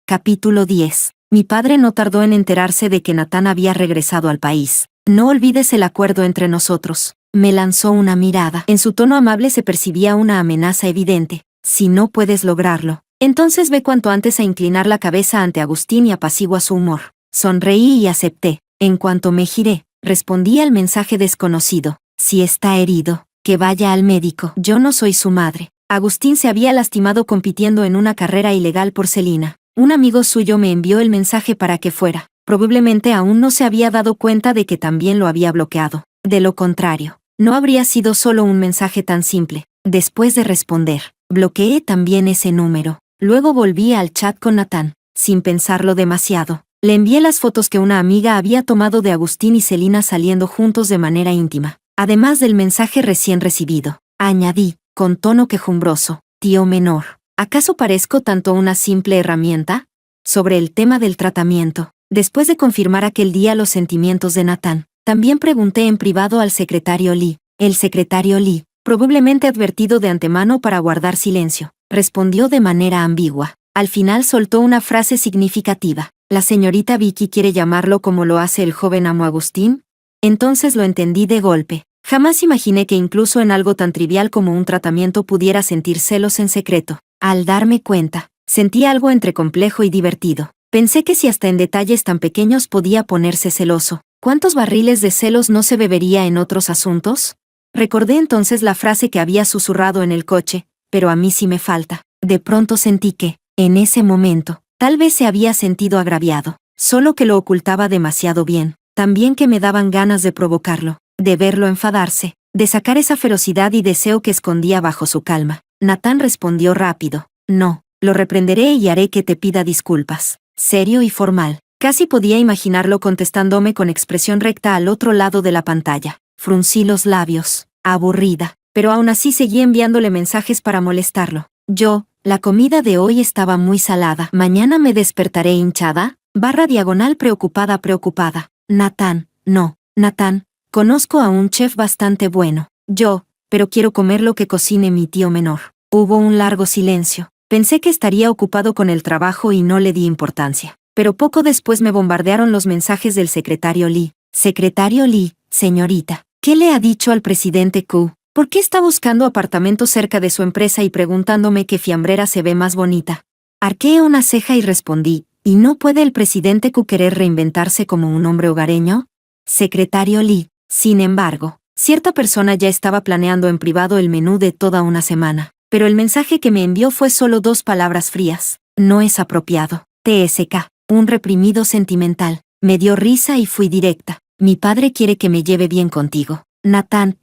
A: Capítulo 10. Mi padre no tardó en enterarse de que Nathan había regresado al país. No olvides el acuerdo entre nosotros. Me lanzó una mirada. En su tono amable se percibía una amenaza evidente. Si no puedes lograrlo, entonces ve cuanto antes a inclinar la cabeza ante Agustín y apacigua su humor. Sonreí y acepté. En cuanto me giré, respondí al mensaje desconocido. Si está herido, que vaya al médico. Yo no soy su madre. Agustín se había lastimado compitiendo en una carrera ilegal por Celina. Un amigo suyo me envió el mensaje para que fuera. Probablemente aún no se había dado cuenta de que también lo había bloqueado. De lo contrario, no habría sido solo un mensaje tan simple. Después de responder, bloqueé también ese número. Luego volví al chat con Nathan. Sin pensarlo demasiado, le envié las fotos que una amiga había tomado de Agustín y Celina saliendo juntos de manera íntima, además del mensaje recién recibido. Añadí, con tono quejumbroso, tío menor, ¿acaso parezco tanto una simple herramienta? Sobre el tema del tratamiento, después de confirmar aquel día los sentimientos de Nathan, también pregunté en privado al secretario Lee. El secretario Lee, probablemente advertido de antemano para guardar silencio, respondió de manera ambigua. Al final soltó una frase significativa. ¿La señorita Vicky quiere llamarlo como lo hace el joven amo Agustín? Entonces lo entendí de golpe. Jamás imaginé que incluso en algo tan trivial como un tratamiento pudiera sentir celos en secreto. Al darme cuenta, sentí algo entre complejo y divertido. Pensé que si hasta en detalles tan pequeños podía ponerse celoso, ¿cuántos barriles de celos no se bebería en otros asuntos? Recordé entonces la frase que había susurrado en el coche, pero a mí sí me falta. De pronto sentí que, en ese momento, tal vez se había sentido agraviado, solo que lo ocultaba demasiado bien, también que me daban ganas de provocarlo, de verlo enfadarse, de sacar esa ferocidad y deseo que escondía bajo su calma. Nathan respondió rápido, no, lo reprenderé y haré que te pida disculpas. Serio y formal. Casi podía imaginarlo contestándome con expresión recta al otro lado de la pantalla. Fruncí los labios, aburrida, pero aún así seguí enviándole mensajes para molestarlo. La comida de hoy estaba muy salada. ¿Mañana me despertaré hinchada? /preocupada. Nathan, no, Nathan, conozco a un chef bastante bueno. Pero quiero comer lo que cocine mi tío menor. Hubo un largo silencio. Pensé que estaría ocupado con el trabajo y no le di importancia. Pero poco después me bombardearon los mensajes del secretario Lee. Secretario Lee, señorita, ¿qué le ha dicho al presidente Q? ¿Por qué está buscando apartamentos cerca de su empresa y preguntándome qué fiambrera se ve más bonita? Arqueé una ceja y respondí, ¿y no puede el presidente Q querer reinventarse como un hombre hogareño? Secretario Lee, sin embargo, cierta persona ya estaba planeando en privado el menú de toda una semana, pero el mensaje que me envió fue solo 2 palabras frías. No es apropiado. TSK, un reprimido sentimental. Me dio risa y fui directa. Mi padre quiere que me lleve bien contigo. Nathan,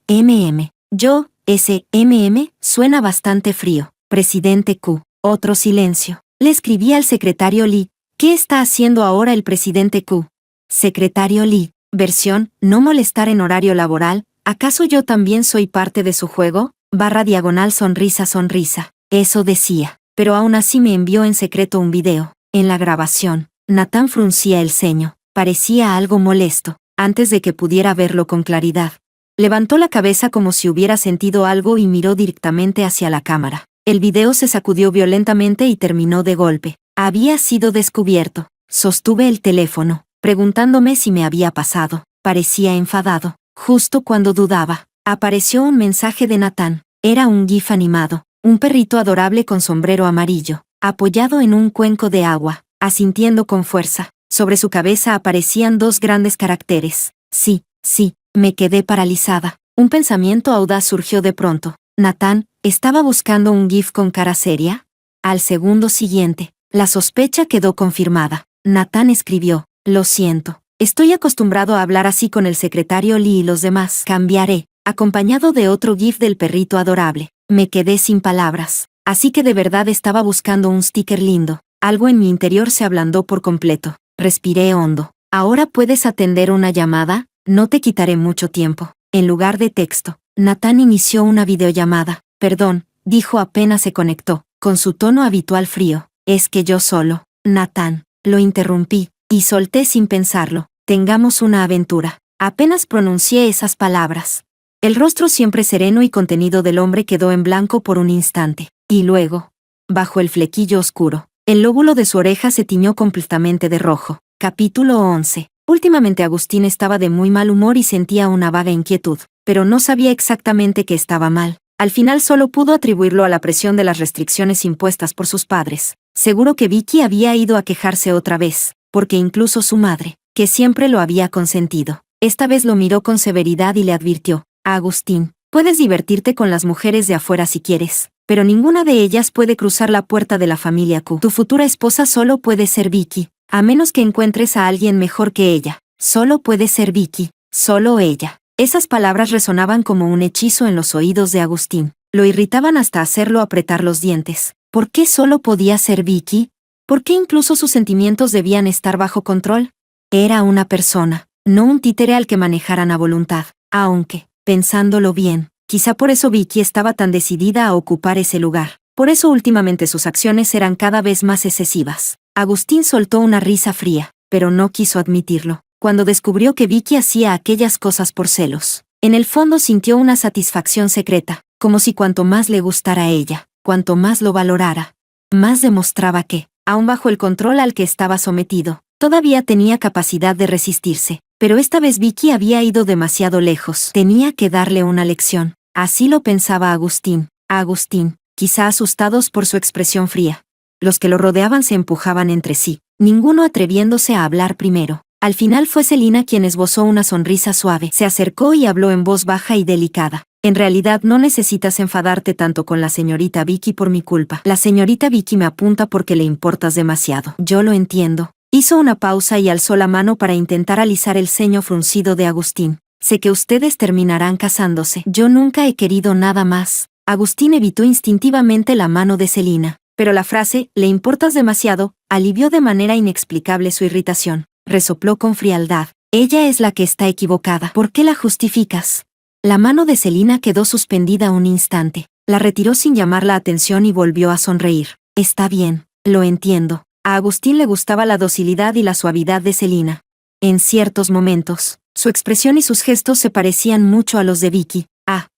A: suena bastante frío. Presidente Q. Otro silencio. Le escribí al secretario Lee. ¿Qué está haciendo ahora el presidente Q? Secretario Lee. Versión, no molestar en horario laboral. ¿Acaso yo también soy parte de su juego? /sonrisa. Eso decía. Pero aún así me envió en secreto un video. En la grabación, Nathan fruncía el ceño. Parecía algo molesto. Antes de que pudiera verlo con claridad, levantó la cabeza como si hubiera sentido algo y miró directamente hacia la cámara. El video se sacudió violentamente y terminó de golpe. Había sido descubierto. Sostuve el teléfono, preguntándome si me había pasado. Parecía enfadado. Justo cuando dudaba, apareció un mensaje de Nathan. Era un GIF animado, un perrito adorable con sombrero amarillo. apoyado en un cuenco de agua, asintiendo con fuerza. Sobre su cabeza aparecían 2 grandes caracteres. Sí, sí, me quedé paralizada. Un pensamiento audaz surgió de pronto. Nathan, ¿estaba buscando un GIF con cara seria? Al segundo siguiente, la sospecha quedó confirmada. Nathan escribió: lo siento, estoy acostumbrado a hablar así con el secretario Lee y los demás. Cambiaré, acompañado de otro GIF del perrito adorable. Me quedé sin palabras. Así que de verdad estaba buscando un sticker lindo. Algo en mi interior se ablandó por completo. Respiré hondo. ¿Ahora puedes atender una llamada? No te quitaré mucho tiempo. En lugar de texto, Nathan inició una videollamada. Perdón, dijo apenas se conectó, con su tono habitual frío. Es que yo solo. Nathan, lo interrumpí, y solté sin pensarlo. Tengamos una aventura. Apenas pronuncié esas palabras. El rostro siempre sereno y contenido del hombre quedó en blanco por un instante. Y luego, bajo el flequillo oscuro, el lóbulo de su oreja se tiñó completamente de rojo. Capítulo 11. Últimamente Agustín estaba de muy mal humor y sentía una vaga inquietud, pero no sabía exactamente qué estaba mal. Al final solo pudo atribuirlo a la presión de las restricciones impuestas por sus padres. Seguro que Vicky había ido a quejarse otra vez, porque incluso su madre, que siempre lo había consentido, esta vez lo miró con severidad y le advirtió: Agustín, puedes divertirte con las mujeres de afuera si quieres, pero ninguna de ellas puede cruzar la puerta de la familia Q. Tu futura esposa solo puede ser Vicky, a menos que encuentres a alguien mejor que ella. Solo puede ser Vicky, solo ella. Esas palabras resonaban como un hechizo en los oídos de Agustín. Lo irritaban hasta hacerlo apretar los dientes. ¿Por qué solo podía ser Vicky? ¿Por qué incluso sus sentimientos debían estar bajo control? Era una persona, no un títere al que manejaran a voluntad. Aunque, pensándolo bien, quizá por eso Vicky estaba tan decidida a ocupar ese lugar. Por eso últimamente sus acciones eran cada vez más excesivas. Agustín soltó una risa fría, pero no quiso admitirlo. Cuando descubrió que Vicky hacía aquellas cosas por celos, en el fondo sintió una satisfacción secreta, como si cuanto más le gustara a ella, cuanto más lo valorara, más demostraba que, aun bajo el control al que estaba sometido, todavía tenía capacidad de resistirse. Pero esta vez Vicky había ido demasiado lejos. Tenía que darle una lección. Así lo pensaba Agustín. Agustín, quizá asustados por su expresión fría. Los que lo rodeaban se empujaban entre sí, ninguno atreviéndose a hablar primero. Al final fue Celina quien esbozó una sonrisa suave. Se acercó y habló en voz baja y delicada. En realidad no necesitas enfadarte tanto con la señorita Vicky por mi culpa. La señorita Vicky me apunta porque le importas demasiado. Yo lo entiendo. Hizo una pausa y alzó la mano para intentar alisar el ceño fruncido de Agustín. Sé que ustedes terminarán casándose. Yo nunca he querido nada más. Agustín evitó instintivamente la mano de Celina, pero la frase, «le importas demasiado», alivió de manera inexplicable su irritación. Resopló con frialdad. Ella es la que está equivocada. ¿Por qué la justificas? La mano de Celina quedó suspendida un instante. La retiró sin llamar la atención y volvió a sonreír. Está bien, lo entiendo. A Agustín le gustaba la docilidad y la suavidad de Celina. En ciertos momentos, su expresión y sus gestos se parecían mucho a los de Vicky.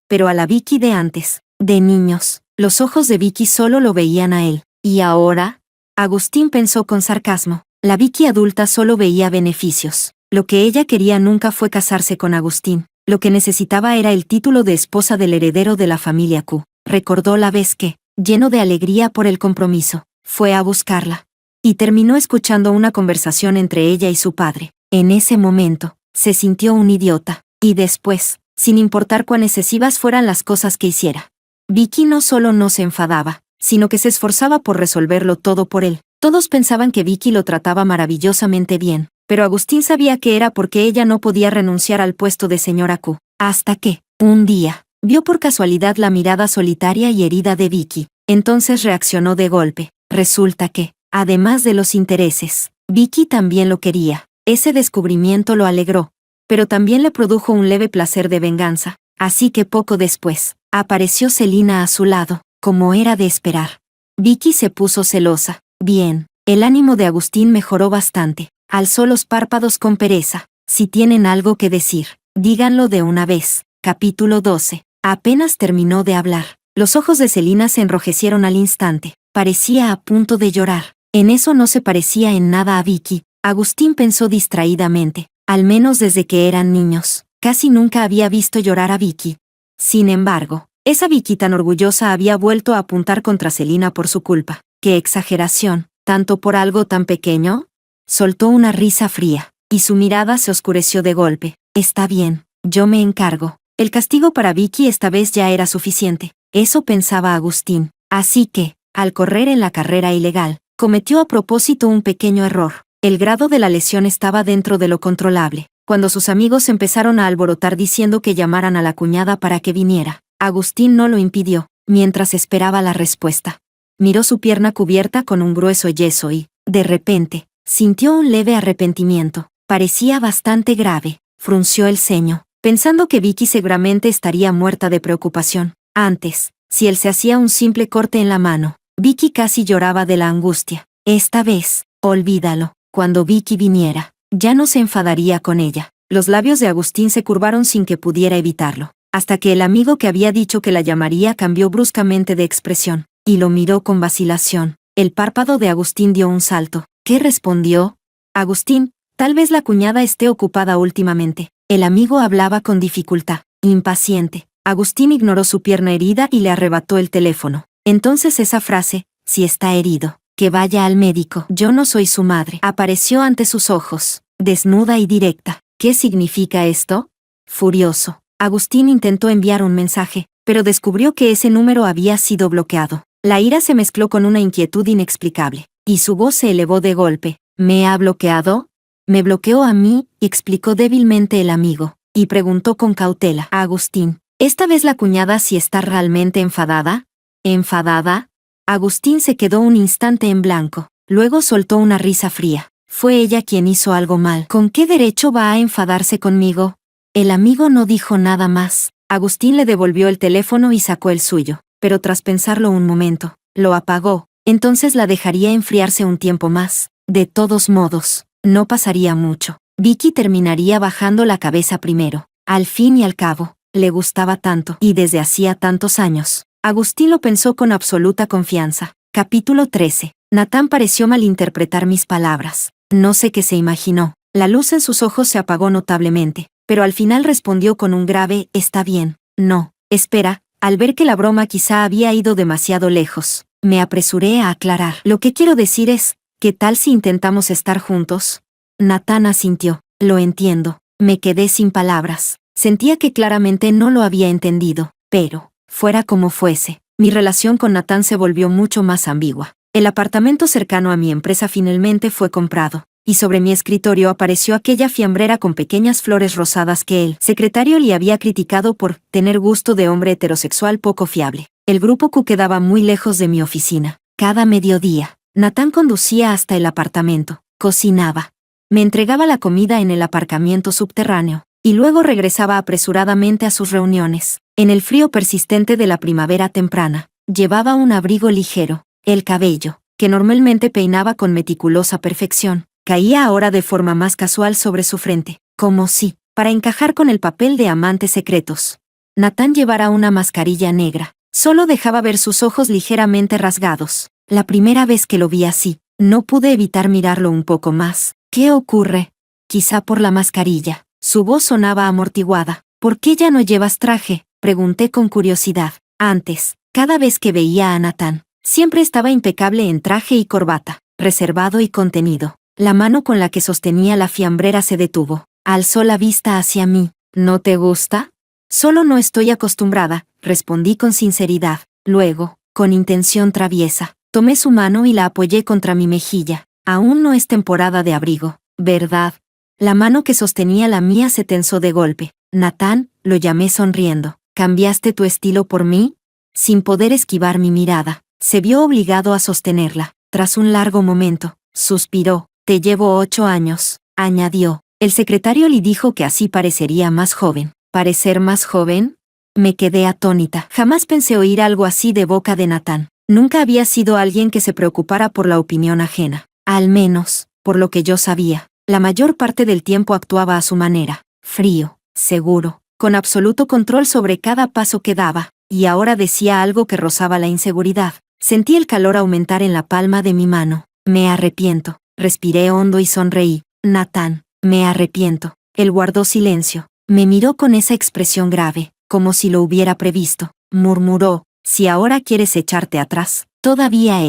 A: Pero a la Vicky de antes, de niños. Los ojos de Vicky solo lo veían a él. ¿Y ahora? Agustín pensó con sarcasmo. La Vicky adulta solo veía beneficios. Lo que ella quería nunca fue casarse con Agustín. Lo que necesitaba era el título de esposa del heredero de la familia Q. Recordó la vez que, lleno de alegría por el compromiso, fue a buscarla. Y terminó escuchando una conversación entre ella y su padre. En ese momento, se sintió un idiota. Y después, sin importar cuán excesivas fueran las cosas que hiciera, Vicky no solo no se enfadaba, sino que se esforzaba por resolverlo todo por él. Todos pensaban que Vicky lo trataba maravillosamente bien, pero Agustín sabía que era porque ella no podía renunciar al puesto de señora Q. Hasta que, un día, vio por casualidad la mirada solitaria y herida de Vicky. Entonces reaccionó de golpe. Resulta que, además de los intereses, Vicky también lo quería. Ese descubrimiento lo alegró, pero también le produjo un leve placer de venganza. Así que poco después, apareció Celina a su lado, como era de esperar. Vicky se puso celosa. Bien, el ánimo de Agustín mejoró bastante. Alzó los párpados con pereza. Si tienen algo que decir, díganlo de una vez. Capítulo 12. Apenas terminó de hablar. Los ojos de Celina se enrojecieron al instante. Parecía a punto de llorar. En eso no se parecía en nada a Vicky. Agustín pensó distraídamente. Al menos desde que eran niños, casi nunca había visto llorar a Vicky. Sin embargo, esa Vicky tan orgullosa había vuelto a apuntar contra Celina por su culpa. ¡Qué exageración! ¿Tanto por algo tan pequeño? Soltó una risa fría, y su mirada se oscureció de golpe. Está bien, yo me encargo. El castigo para Vicky esta vez ya era suficiente. Eso pensaba Agustín. Así que, al correr en la carrera ilegal, cometió a propósito un pequeño error. El grado de la lesión estaba dentro de lo controlable. Cuando sus amigos empezaron a alborotar diciendo que llamaran a la cuñada para que viniera, Agustín no lo impidió, mientras esperaba la respuesta. Miró su pierna cubierta con un grueso yeso y, de repente, sintió un leve arrepentimiento. Parecía bastante grave. Frunció el ceño, pensando que Vicky seguramente estaría muerta de preocupación. Antes, si él se hacía un simple corte en la mano, Vicky casi lloraba de la angustia. Esta vez, olvídalo. Cuando Vicky viniera, ya no se enfadaría con ella. Los labios de Agustín se curvaron sin que pudiera evitarlo, hasta que el amigo que había dicho que la llamaría cambió bruscamente de expresión, y lo miró con vacilación. El párpado de Agustín dio un salto. ¿Qué respondió? Agustín, tal vez la cuñada esté ocupada últimamente. El amigo hablaba con dificultad, impaciente. Agustín ignoró su pierna herida y le arrebató el teléfono. Entonces esa frase, si está herido, que vaya al médico. Yo no soy su madre. Apareció ante sus ojos, desnuda y directa. ¿Qué significa esto? Furioso, Agustín intentó enviar un mensaje, pero descubrió que ese número había sido bloqueado. La ira se mezcló con una inquietud inexplicable, y su voz se elevó de golpe. ¿Me ha bloqueado? Me bloqueó a mí, explicó débilmente el amigo, y preguntó con cautela a Agustín. ¿Esta vez la cuñada sí está realmente enfadada? ¿Enfadada? Agustín se quedó un instante en blanco, luego soltó una risa fría. Fue ella quien hizo algo mal. ¿Con qué derecho va a enfadarse conmigo? El amigo no dijo nada más. Agustín le devolvió el teléfono y sacó el suyo, pero tras pensarlo un momento, lo apagó. Entonces la dejaría enfriarse un tiempo más. De todos modos, no pasaría mucho. Vicky terminaría bajando la cabeza primero. Al fin y al cabo, le gustaba tanto, y desde hacía tantos años. Agustín lo pensó con absoluta confianza. Capítulo 13. Natán pareció malinterpretar mis palabras. No sé qué se imaginó. La luz en sus ojos se apagó notablemente, pero al final respondió con un grave, «Está bien». No, espera, al ver que la broma quizá había ido demasiado lejos, me apresuré a aclarar. Lo que quiero decir es, ¿qué tal si intentamos estar juntos? Natán asintió. Lo entiendo. Me quedé sin palabras. Sentía que claramente no lo había entendido, pero, fuera como fuese, mi relación con Natán se volvió mucho más ambigua. El apartamento cercano a mi empresa finalmente fue comprado, y sobre mi escritorio apareció aquella fiambrera con pequeñas flores rosadas que el secretario le había criticado por tener gusto de hombre heterosexual poco fiable. El grupo Q quedaba muy lejos de mi oficina. Cada mediodía, Natán conducía hasta el apartamento, cocinaba, me entregaba la comida en el aparcamiento subterráneo, y luego regresaba apresuradamente a sus reuniones. En el frío persistente de la primavera temprana, llevaba un abrigo ligero. El cabello, que normalmente peinaba con meticulosa perfección, caía ahora de forma más casual sobre su frente, como si, para encajar con el papel de amantes secretos, Natán llevara una mascarilla negra. Solo dejaba ver sus ojos ligeramente rasgados. La primera vez que lo vi así, no pude evitar mirarlo un poco más. ¿Qué ocurre? Quizá por la mascarilla. Su voz sonaba amortiguada. ¿Por qué ya no llevas traje?, pregunté con curiosidad. Antes, cada vez que veía a Natán, siempre estaba impecable en traje y corbata, reservado y contenido. La mano con la que sostenía la fiambrera se detuvo. Alzó la vista hacia mí. ¿No te gusta? Solo no estoy acostumbrada, respondí con sinceridad. Luego, con intención traviesa, tomé su mano y la apoyé contra mi mejilla. Aún no es temporada de abrigo, ¿verdad? La mano que sostenía la mía se tensó de golpe. Natán, lo llamé sonriendo. ¿Cambiaste tu estilo por mí? Sin poder esquivar mi mirada, se vio obligado a sostenerla. Tras un largo momento, suspiró. Te llevo 8 años, añadió. El secretario le dijo que así parecería más joven. ¿Parecer más joven? Me quedé atónita. Jamás pensé oír algo así de boca de Natán. Nunca había sido alguien que se preocupara por la opinión ajena. Al menos, por lo que yo sabía, la mayor parte del tiempo actuaba a su manera. Frío, seguro, con absoluto control sobre cada paso que daba. Y ahora decía algo que rozaba la inseguridad. Sentí el calor aumentar en la palma de mi mano. Me arrepiento. Respiré hondo y sonreí. Natán, me arrepiento. Él guardó silencio. Me miró con esa expresión grave, como si lo hubiera previsto. Murmuró, si ahora quieres echarte atrás, todavía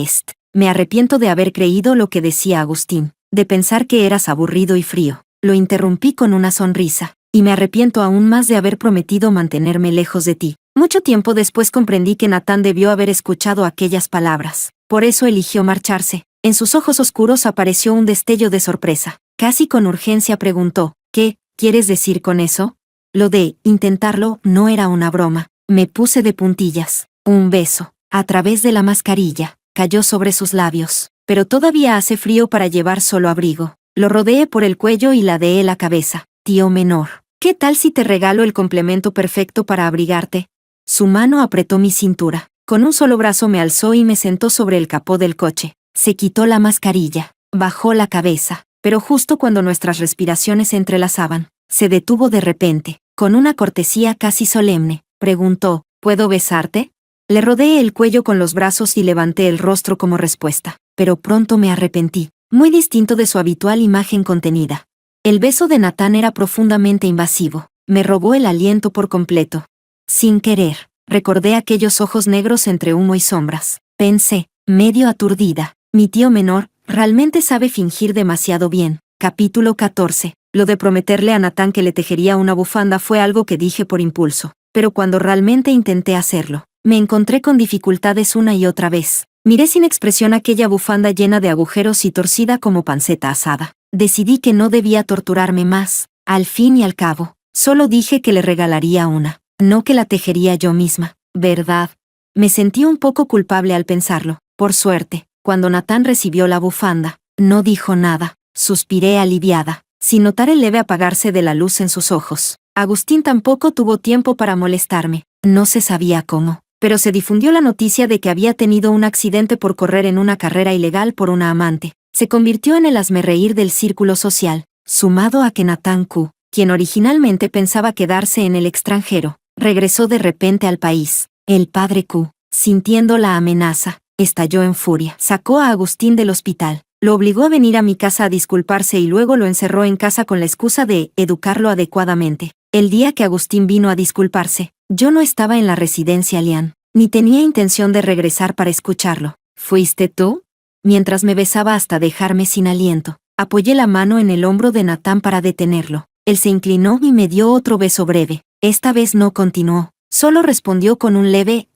A: Me arrepiento de haber creído lo que decía Agustín, de pensar que eras aburrido y frío. Lo interrumpí con una sonrisa. Y me arrepiento aún más de haber prometido mantenerme lejos de ti. Mucho tiempo después comprendí que Natán debió haber escuchado aquellas palabras. Por eso eligió marcharse. En sus ojos oscuros apareció un destello de sorpresa. Casi con urgencia preguntó, ¿qué quieres decir con eso? Lo de intentarlo no era una broma. Me puse de puntillas. Un beso, a través de la mascarilla, cayó sobre sus labios. Pero todavía hace frío para llevar solo abrigo. Lo rodeé por el cuello y ladeé la cabeza. Tío menor, ¿qué tal si te regalo el complemento perfecto para abrigarte? Su mano apretó mi cintura. Con un solo brazo me alzó y me sentó sobre el capó del coche. Se quitó la mascarilla, bajó la cabeza, pero justo cuando nuestras respiraciones se entrelazaban, se detuvo de repente, con una cortesía casi solemne. Preguntó, ¿puedo besarte? Le rodeé el cuello con los brazos y levanté el rostro como respuesta, pero pronto me arrepentí, muy distinto de su habitual imagen contenida. El beso de Natán era profundamente invasivo, me robó el aliento por completo. Sin querer, recordé aquellos ojos negros entre humo y sombras. Pensé, medio aturdida, mi tío menor realmente sabe fingir demasiado bien. Capítulo 14. Lo de prometerle a Natán que le tejería una bufanda fue algo que dije por impulso, pero cuando realmente intenté hacerlo, me encontré con dificultades una y otra vez. Miré sin expresión aquella bufanda llena de agujeros y torcida como panceta asada. Decidí que no debía torturarme más. Al fin y al cabo, solo dije que le regalaría una, no que la tejería yo misma, ¿verdad? Me sentí un poco culpable al pensarlo. Por suerte, cuando Natán recibió la bufanda, no dijo nada. Suspiré aliviada, sin notar el leve apagarse de la luz en sus ojos. Agustín tampoco tuvo tiempo para molestarme. No se sabía cómo, pero se difundió la noticia de que había tenido un accidente por correr en una carrera ilegal por una amante. Se convirtió en el hazmerreír del círculo social, sumado a que Natán Q, quien originalmente pensaba quedarse en el extranjero, regresó de repente al país. El padre Q, sintiendo la amenaza, estalló en furia. Sacó a Agustín del hospital, lo obligó a venir a mi casa a disculparse y luego lo encerró en casa con la excusa de educarlo adecuadamente. El día que Agustín vino a disculparse, yo no estaba en la residencia Lian, ni tenía intención de regresar para escucharlo. ¿Fuiste tú? Mientras me besaba hasta dejarme sin aliento, apoyé la mano en el hombro de Natán para detenerlo. Él se inclinó y me dio otro beso breve. Esta vez no continuó, solo respondió con un leve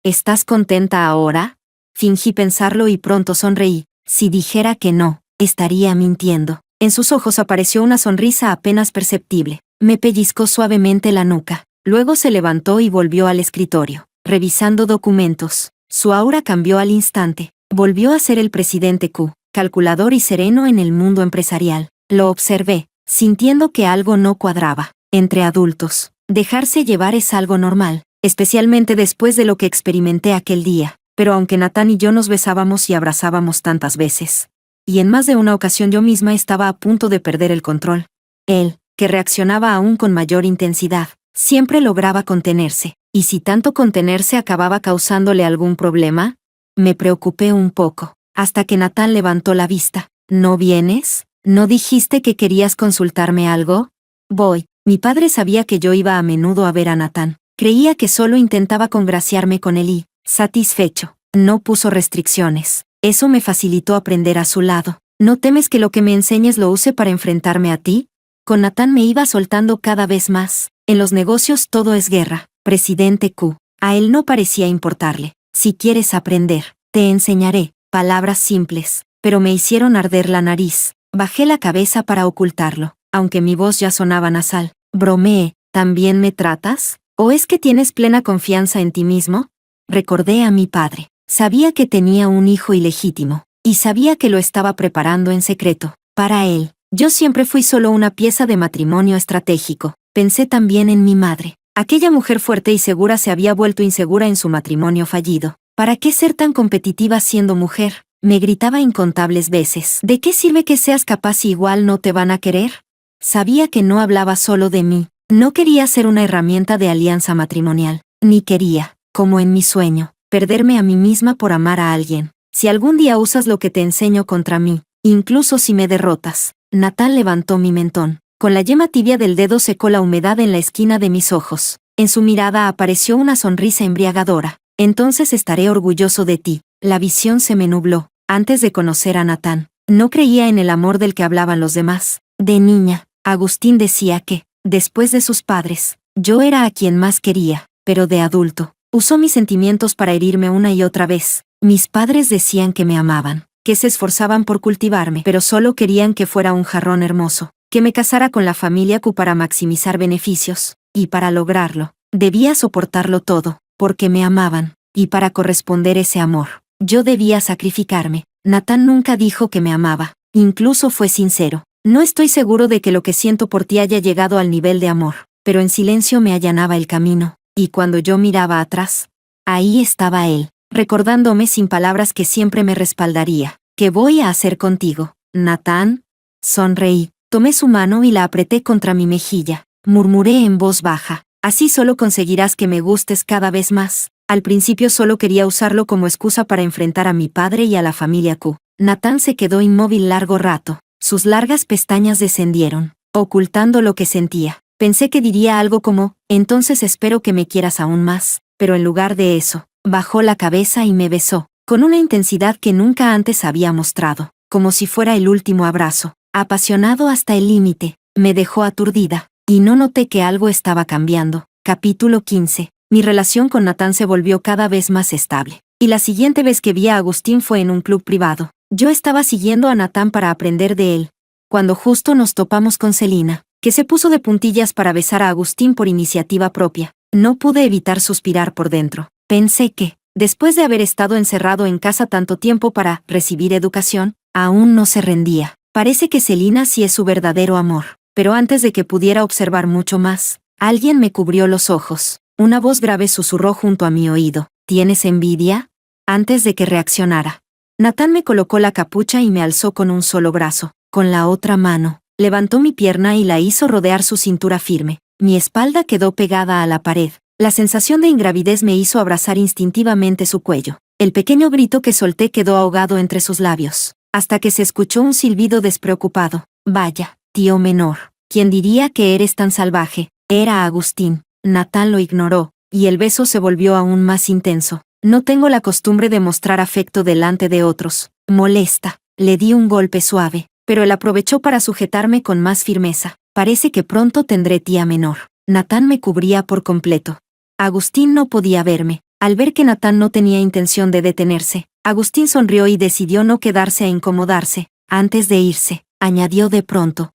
A: ¿Estás contenta ahora? Fingí pensarlo y pronto sonreí. Si dijera que no, estaría mintiendo. En sus ojos apareció una sonrisa apenas perceptible. Me pellizcó suavemente la nuca. Luego se levantó y volvió al escritorio, revisando documentos. Su aura cambió al instante. Volvió a ser el presidente Q, calculador y sereno en el mundo empresarial. Lo observé, sintiendo que algo no cuadraba. Entre adultos, dejarse llevar es algo normal, especialmente después de lo que experimenté aquel día. Pero aunque Natán y yo nos besábamos y abrazábamos tantas veces, y en más de una ocasión yo misma estaba a punto de perder el control, él, que reaccionaba aún con mayor intensidad, siempre lograba contenerse. ¿Y si tanto contenerse acababa causándole algún problema? Me preocupé un poco, hasta que Natán levantó la vista. ¿No vienes? ¿No dijiste que querías consultarme algo? Voy. Mi padre sabía que yo iba a menudo a ver a Natán. Creía que solo intentaba congraciarme con él y, satisfecho, no puso restricciones. Eso me facilitó aprender a su lado. ¿No temes que lo que me enseñes lo use para enfrentarme a ti? Con Natán me iba soltando cada vez más. En los negocios todo es guerra, presidente Q. A él no parecía importarle. Si quieres aprender, te enseñaré. Palabras simples, pero me hicieron arder la nariz. Bajé la cabeza para ocultarlo, aunque mi voz ya sonaba nasal. Bromeé, ¿también me tratas? ¿O es que tienes plena confianza en ti mismo? Recordé a mi padre. Sabía que tenía un hijo ilegítimo, y sabía que lo estaba preparando en secreto. Para él, yo siempre fui solo una pieza de matrimonio estratégico. Pensé también en mi madre. Aquella mujer fuerte y segura se había vuelto insegura en su matrimonio fallido. ¿Para qué ser tan competitiva siendo mujer? Me gritaba incontables veces. ¿De qué sirve que seas capaz si igual no te van a querer? Sabía que no hablaba solo de mí. No quería ser una herramienta de alianza matrimonial. Ni quería, como en mi sueño, perderme a mí misma por amar a alguien. Si algún día usas lo que te enseño contra mí, incluso si me derrotas. Natán levantó mi mentón. Con la yema tibia del dedo secó la humedad en la esquina de mis ojos. En su mirada apareció una sonrisa embriagadora. Entonces estaré orgulloso de ti. La visión se me nubló. Antes de conocer a Natán, no creía en el amor del que hablaban los demás. De niña, Agustín decía que, después de sus padres, yo era a quien más quería, pero de adulto, usó mis sentimientos para herirme una y otra vez. Mis padres decían que me amaban, que se esforzaban por cultivarme, pero solo querían que fuera un jarrón hermoso, que me casara con la familia Q para maximizar beneficios, y para lograrlo, debía soportarlo todo, porque me amaban, y para corresponder ese amor, yo debía sacrificarme. Natán nunca dijo que me amaba, incluso fue sincero. No estoy seguro de que lo que siento por ti haya llegado al nivel de amor, pero en silencio me allanaba el camino, y cuando yo miraba atrás, ahí estaba él, recordándome sin palabras que siempre me respaldaría. ¿Qué voy a hacer contigo, Natán? Sonreí, tomé su mano y la apreté contra mi mejilla. Murmuré en voz baja, así solo conseguirás que me gustes cada vez más. Al principio solo quería usarlo como excusa para enfrentar a mi padre y a la familia Q. Natán se quedó inmóvil largo rato. Sus largas pestañas descendieron, ocultando lo que sentía. Pensé que diría algo como, entonces espero que me quieras aún más, pero en lugar de eso, bajó la cabeza y me besó, con una intensidad que nunca antes había mostrado, como si fuera el último abrazo. Apasionado hasta el límite, me dejó aturdida, y no noté que algo estaba cambiando. Capítulo 15. Mi relación con Natán se volvió cada vez más estable, y la siguiente vez que vi a Agustín fue en un club privado. Yo estaba siguiendo a Natán para aprender de él, cuando justo nos topamos con Celina, que se puso de puntillas para besar a Agustín por iniciativa propia. No pude evitar suspirar por dentro. Pensé que, después de haber estado encerrado en casa tanto tiempo para recibir educación, aún no se rendía. Parece que Celina sí es su verdadero amor. Pero antes de que pudiera observar mucho más, alguien me cubrió los ojos. Una voz grave susurró junto a mi oído. ¿Tienes envidia? Antes de que reaccionara, Natán me colocó la capucha y me alzó con un solo brazo. Con la otra mano, levantó mi pierna y la hizo rodear su cintura firme. Mi espalda quedó pegada a la pared. La sensación de ingravidez me hizo abrazar instintivamente su cuello. El pequeño grito que solté quedó ahogado entre sus labios, hasta que se escuchó un silbido despreocupado. Vaya, tío menor, ¿quién diría que eres tan salvaje? Era Agustín. Natán lo ignoró, y el beso se volvió aún más intenso. No tengo la costumbre de mostrar afecto delante de otros. Molesta. Le di un golpe suave, pero él aprovechó para sujetarme con más firmeza. Parece que pronto tendré tía menor. Natán me cubría por completo. Agustín no podía verme. Al ver que Natán no tenía intención de detenerse, Agustín sonrió y decidió no quedarse a incomodarse. Antes de irse, añadió de pronto,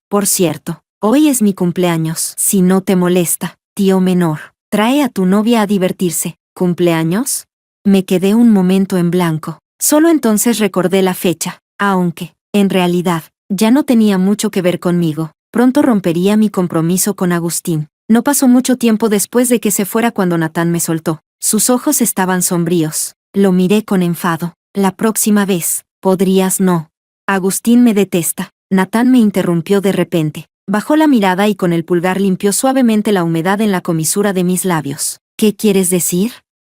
A: por cierto, hoy es mi cumpleaños. Si no te molesta, tío menor, trae a tu novia a divertirse. ¿Cumpleaños? Me quedé un momento en blanco. Solo entonces recordé la fecha, aunque, en realidad, ya no tenía mucho que ver conmigo. Pronto rompería mi compromiso con Agustín. No pasó mucho tiempo después de que se fuera cuando Natán me soltó. Sus ojos estaban sombríos. Lo miré con enfado. La próxima vez, podrías no. Agustín me detesta. Natán me interrumpió de repente. Bajó la mirada y con el pulgar limpió suavemente la humedad en la comisura de mis labios. ¿Qué quieres decir?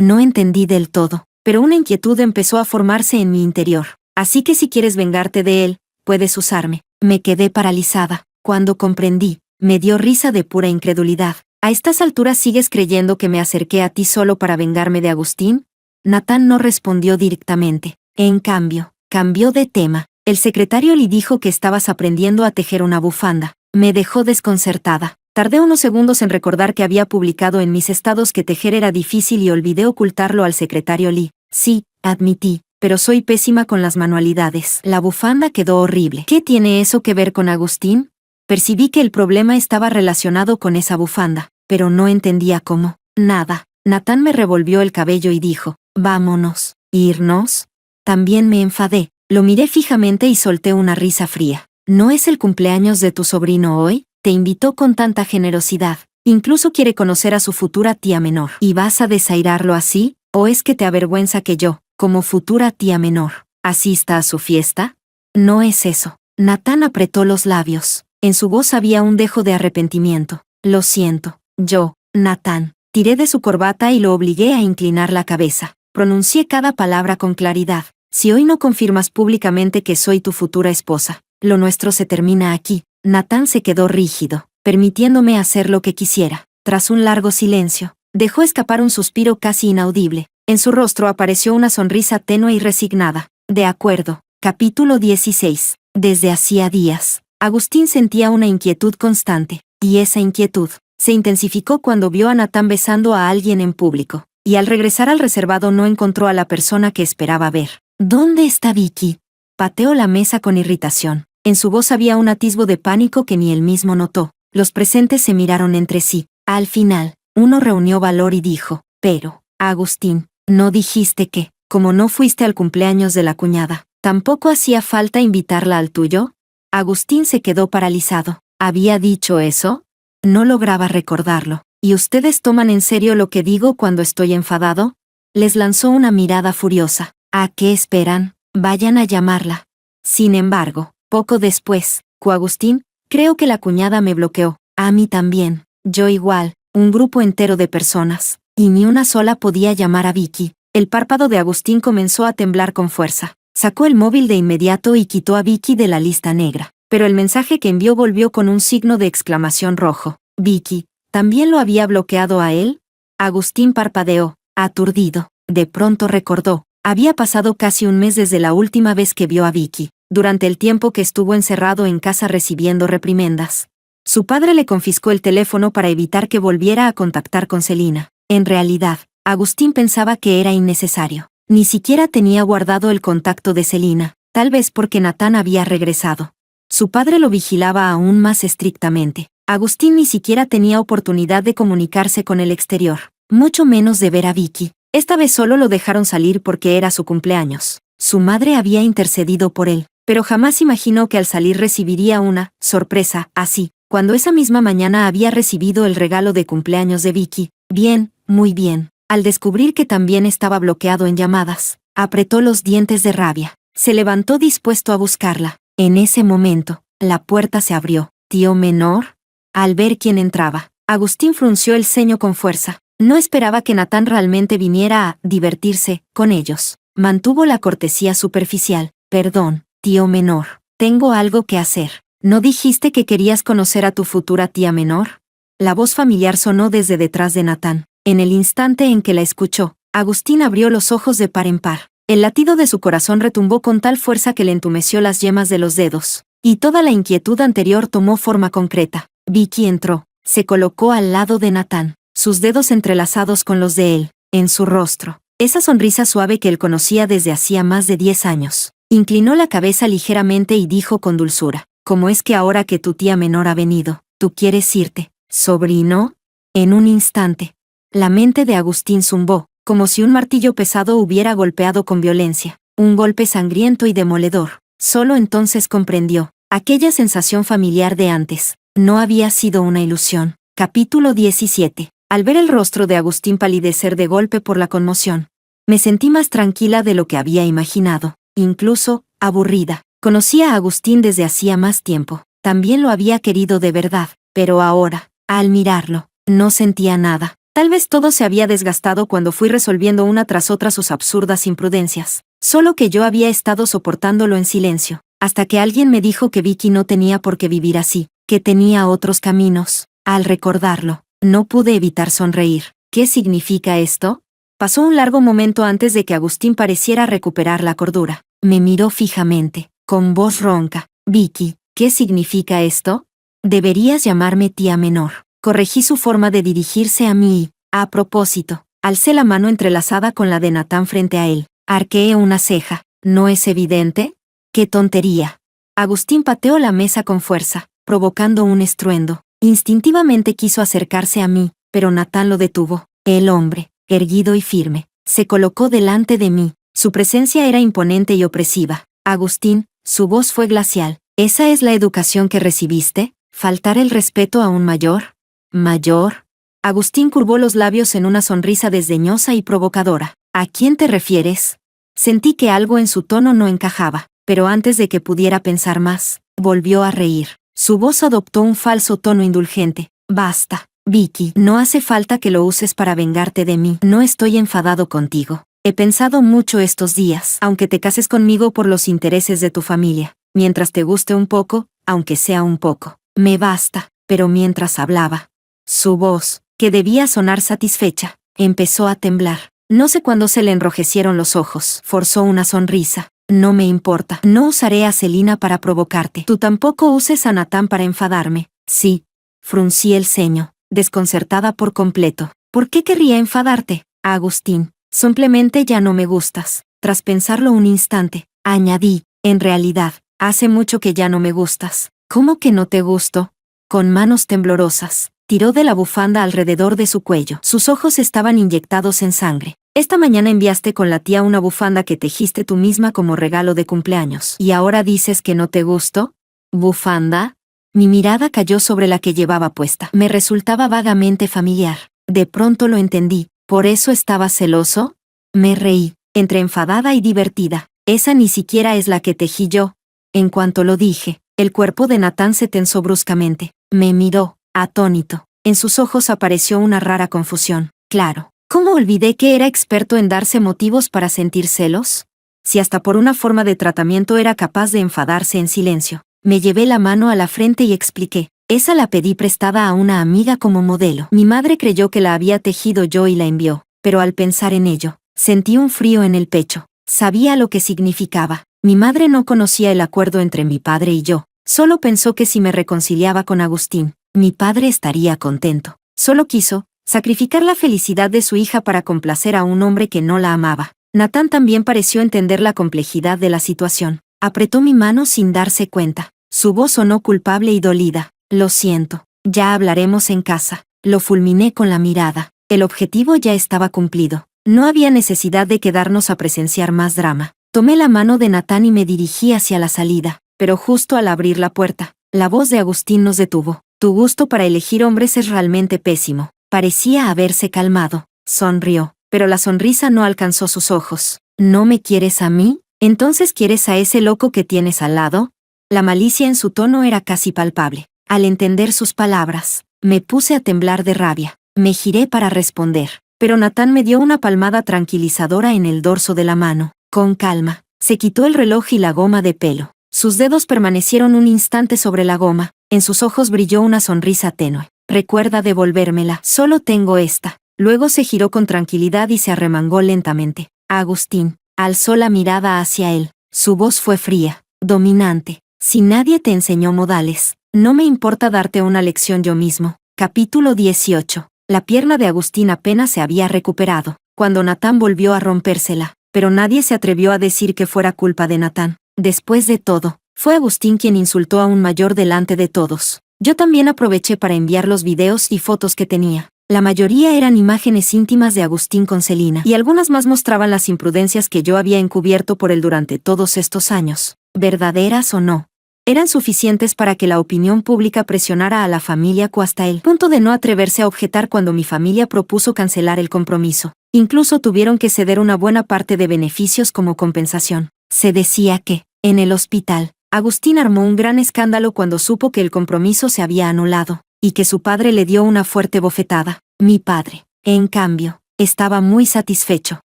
A: No entendí del todo, pero una inquietud empezó a formarse en mi interior. Así que si quieres vengarte de él, puedes usarme. Me quedé paralizada. Cuando comprendí, me dio risa de pura incredulidad. ¿A estas alturas sigues creyendo que me acerqué a ti solo para vengarme de Agustín? Natán no respondió directamente. En cambio, cambió de tema. El secretario le dijo que estabas aprendiendo a tejer una bufanda. Me dejó desconcertada. Tardé unos segundos en recordar que había publicado en mis estados que tejer era difícil y olvidé ocultarlo al secretario Lee. Sí, admití, pero soy pésima con las manualidades. La bufanda quedó horrible. ¿Qué tiene eso que ver con Agustín? Percibí que el problema estaba relacionado con esa bufanda, pero no entendía cómo. Nada. Natán me revolvió el cabello y dijo, vámonos. ¿Irnos? También me enfadé. Lo miré fijamente y solté una risa fría. ¿No es el cumpleaños de tu sobrino hoy? Te invitó con tanta generosidad. Incluso quiere conocer a su futura tía menor. ¿Y vas a desairarlo así? ¿O es que te avergüenza que yo, como futura tía menor, asista a su fiesta? No es eso. Natán apretó los labios. En su voz había un dejo de arrepentimiento. Lo siento. Yo, Natán, tiré de su corbata y lo obligué a inclinar la cabeza. Pronuncié cada palabra con claridad. Si hoy no confirmas públicamente que soy tu futura esposa, lo nuestro se termina aquí. Natán se quedó rígido, permitiéndome hacer lo que quisiera. Tras un largo silencio, dejó escapar un suspiro casi inaudible. En su rostro apareció una sonrisa tenue y resignada. De acuerdo. Capítulo 16. Desde hacía días, Agustín sentía una inquietud constante, y esa inquietud se intensificó cuando vio a Natán besando a alguien en público, y al regresar al reservado no encontró a la persona que esperaba ver. ¿Dónde está Vicky? Pateó la mesa con irritación. En su voz había un atisbo de pánico que ni él mismo notó. Los presentes se miraron entre sí. Al final, uno reunió valor y dijo, pero, Agustín, ¿no dijiste que, como no fuiste al cumpleaños de la cuñada, tampoco hacía falta invitarla al tuyo? Agustín se quedó paralizado. ¿Había dicho eso? No lograba recordarlo. ¿Y ustedes toman en serio lo que digo cuando estoy enfadado? Les lanzó una mirada furiosa. ¿A qué esperan? Vayan a llamarla. Sin embargo, poco después, Agustín, creo que la cuñada me bloqueó. A mí también. Yo igual. Un grupo entero de personas. Y ni una sola podía llamar a Vicky. El párpado de Agustín comenzó a temblar con fuerza. Sacó el móvil de inmediato y quitó a Vicky de la lista negra. Pero el mensaje que envió volvió con un signo de exclamación rojo. Vicky, ¿también lo había bloqueado a él? Agustín parpadeó, aturdido. De pronto recordó. Había pasado casi un mes desde la última vez que vio a Vicky, durante el tiempo que estuvo encerrado en casa recibiendo reprimendas. Su padre le confiscó el teléfono para evitar que volviera a contactar con Celina. En realidad, Agustín pensaba que era innecesario. Ni siquiera tenía guardado el contacto de Celina, tal vez porque Natán había regresado. Su padre lo vigilaba aún más estrictamente. Agustín ni siquiera tenía oportunidad de comunicarse con el exterior, mucho menos de ver a Vicky. Esta vez solo lo dejaron salir porque era su cumpleaños. Su madre había intercedido por él, pero jamás imaginó que al salir recibiría una sorpresa así, cuando esa misma mañana había recibido el regalo de cumpleaños de Vicky. Bien, muy bien. Al descubrir que también estaba bloqueado en llamadas, apretó los dientes de rabia. Se levantó dispuesto a buscarla. En ese momento, la puerta se abrió. ¿Tío menor? Al ver quién entraba, Agustín frunció el ceño con fuerza. No esperaba que Natán realmente viniera a divertirse con ellos. Mantuvo la cortesía superficial. Perdón, tío menor. Tengo algo que hacer. ¿No dijiste que querías conocer a tu futura tía menor? La voz familiar sonó desde detrás de Natán. En el instante en que la escuchó, Agustín abrió los ojos de par en par. El latido de su corazón retumbó con tal fuerza que le entumeció las yemas de los dedos, y toda la inquietud anterior tomó forma concreta. Vicky entró, se colocó al lado de Natán, sus dedos entrelazados con los de él, en su rostro, esa sonrisa suave que él conocía desde hacía más de 10 años. Inclinó la cabeza ligeramente y dijo con dulzura, ¿cómo es que ahora que tu tía menor ha venido, tú quieres irte, sobrino? En un instante, la mente de Agustín zumbó, como si un martillo pesado hubiera golpeado con violencia, un golpe sangriento y demoledor. Solo entonces comprendió, aquella sensación familiar de antes, no había sido una ilusión. Capítulo 17. Al ver el rostro de Agustín palidecer de golpe por la conmoción, me sentí más tranquila de lo que había imaginado, incluso, aburrida. Conocía a Agustín desde hacía más tiempo, también lo había querido de verdad, pero ahora, al mirarlo, no sentía nada. Tal vez todo se había desgastado cuando fui resolviendo una tras otra sus absurdas imprudencias, solo que yo había estado soportándolo en silencio, hasta que alguien me dijo que Vicky no tenía por qué vivir así, que tenía otros caminos. Al recordarlo, no pude evitar sonreír. ¿Qué significa esto? Pasó un largo momento antes de que Agustín pareciera recuperar la cordura. Me miró fijamente, con voz ronca. Vicky, ¿qué significa esto? Deberías llamarme tía menor. Corregí su forma de dirigirse a mí y, a propósito, alcé la mano entrelazada con la de Natán frente a él. Arqueé una ceja. ¿No es evidente? ¡Qué tontería! Agustín pateó la mesa con fuerza, provocando un estruendo. Instintivamente quiso acercarse a mí, pero Natán lo detuvo. El hombre, erguido y firme, se colocó delante de mí. Su presencia era imponente y opresiva. Agustín, su voz fue glacial. ¿Esa es la educación que recibiste? ¿Faltar el respeto a un mayor? ¿Mayor? Agustín curvó los labios en una sonrisa desdeñosa y provocadora. ¿A quién te refieres? Sentí que algo en su tono no encajaba, pero antes de que pudiera pensar más, volvió a reír. Su voz adoptó un falso tono indulgente. Basta, Vicky, no hace falta que lo uses para vengarte de mí. No estoy enfadado contigo. He pensado mucho estos días, aunque te cases conmigo por los intereses de tu familia, mientras te guste un poco, aunque sea un poco. Me basta. Pero mientras hablaba, su voz, que debía sonar satisfecha, empezó a temblar. No sé cuándo se le enrojecieron los ojos. Forzó una sonrisa. No me importa. No usaré a Selina para provocarte. Tú tampoco uses a Natán para enfadarme. Sí. Fruncí el ceño, desconcertada por completo. ¿Por qué querría enfadarte, Agustín? Simplemente ya no me gustas. Tras pensarlo un instante, añadí, en realidad, hace mucho que ya no me gustas. ¿Cómo que no te gusto? Con manos temblorosas, tiró de la bufanda alrededor de su cuello. Sus ojos estaban inyectados en sangre. Esta mañana enviaste con la tía una bufanda que tejiste tú misma como regalo de cumpleaños. ¿Y ahora dices que no te gustó? ¿Bufanda? Mi mirada cayó sobre la que llevaba puesta. Me resultaba vagamente familiar. De pronto lo entendí. ¿Por eso estaba celoso? Me reí, entre enfadada y divertida. Esa ni siquiera es la que tejí yo. En cuanto lo dije, el cuerpo de Natán se tensó bruscamente. Me miró, atónito. En sus ojos apareció una rara confusión. Claro. ¿Cómo olvidé que era experto en darse motivos para sentir celos? Si hasta por una forma de tratamiento era capaz de enfadarse en silencio. Me llevé la mano a la frente y expliqué. Esa la pedí prestada a una amiga como modelo. Mi madre creyó que la había tejido yo y la envió, pero al pensar en ello, sentí un frío en el pecho. Sabía lo que significaba. Mi madre no conocía el acuerdo entre mi padre y yo. Solo pensó que si me reconciliaba con Agustín, mi padre estaría contento. Solo quiso sacrificar la felicidad de su hija para complacer a un hombre que no la amaba. Natán también pareció entender la complejidad de la situación. Apretó mi mano sin darse cuenta. Su voz sonó culpable y dolida. Lo siento. Ya hablaremos en casa. Lo fulminé con la mirada. El objetivo ya estaba cumplido. No había necesidad de quedarnos a presenciar más drama. Tomé la mano de Natán y me dirigí hacia la salida. Pero justo al abrir la puerta, la voz de Agustín nos detuvo. Tu gusto para elegir hombres es realmente pésimo. Parecía haberse calmado. Sonrió, pero la sonrisa no alcanzó sus ojos. ¿No me quieres a mí? ¿Entonces quieres a ese loco que tienes al lado? La malicia en su tono era casi palpable. Al entender sus palabras, me puse a temblar de rabia. Me giré para responder, pero Natán me dio una palmada tranquilizadora en el dorso de la mano. Con calma, se quitó el reloj y la goma de pelo. Sus dedos permanecieron un instante sobre la goma. En sus ojos brilló una sonrisa tenue. Recuerda devolvérmela. Solo tengo esta. Luego se giró con tranquilidad y se arremangó lentamente. Agustín alzó la mirada hacia él. Su voz fue fría, dominante. Si nadie te enseñó modales, no me importa darte una lección yo mismo. Capítulo 18. La pierna de Agustín apenas se había recuperado cuando Natán volvió a rompérsela, pero nadie se atrevió a decir que fuera culpa de Natán. Después de todo, fue Agustín quien insultó a un mayor delante de todos. Yo también aproveché para enviar los videos y fotos que tenía. La mayoría eran imágenes íntimas de Agustín con Selina, y algunas más mostraban las imprudencias que yo había encubierto por él durante todos estos años. Verdaderas o no, eran suficientes para que la opinión pública presionara a la familia Q hasta el punto de no atreverse a objetar cuando mi familia propuso cancelar el compromiso. Incluso tuvieron que ceder una buena parte de beneficios como compensación. Se decía que, en el hospital, Agustín armó un gran escándalo cuando supo que el compromiso se había anulado, y que su padre le dio una fuerte bofetada. Mi padre, en cambio, estaba muy satisfecho.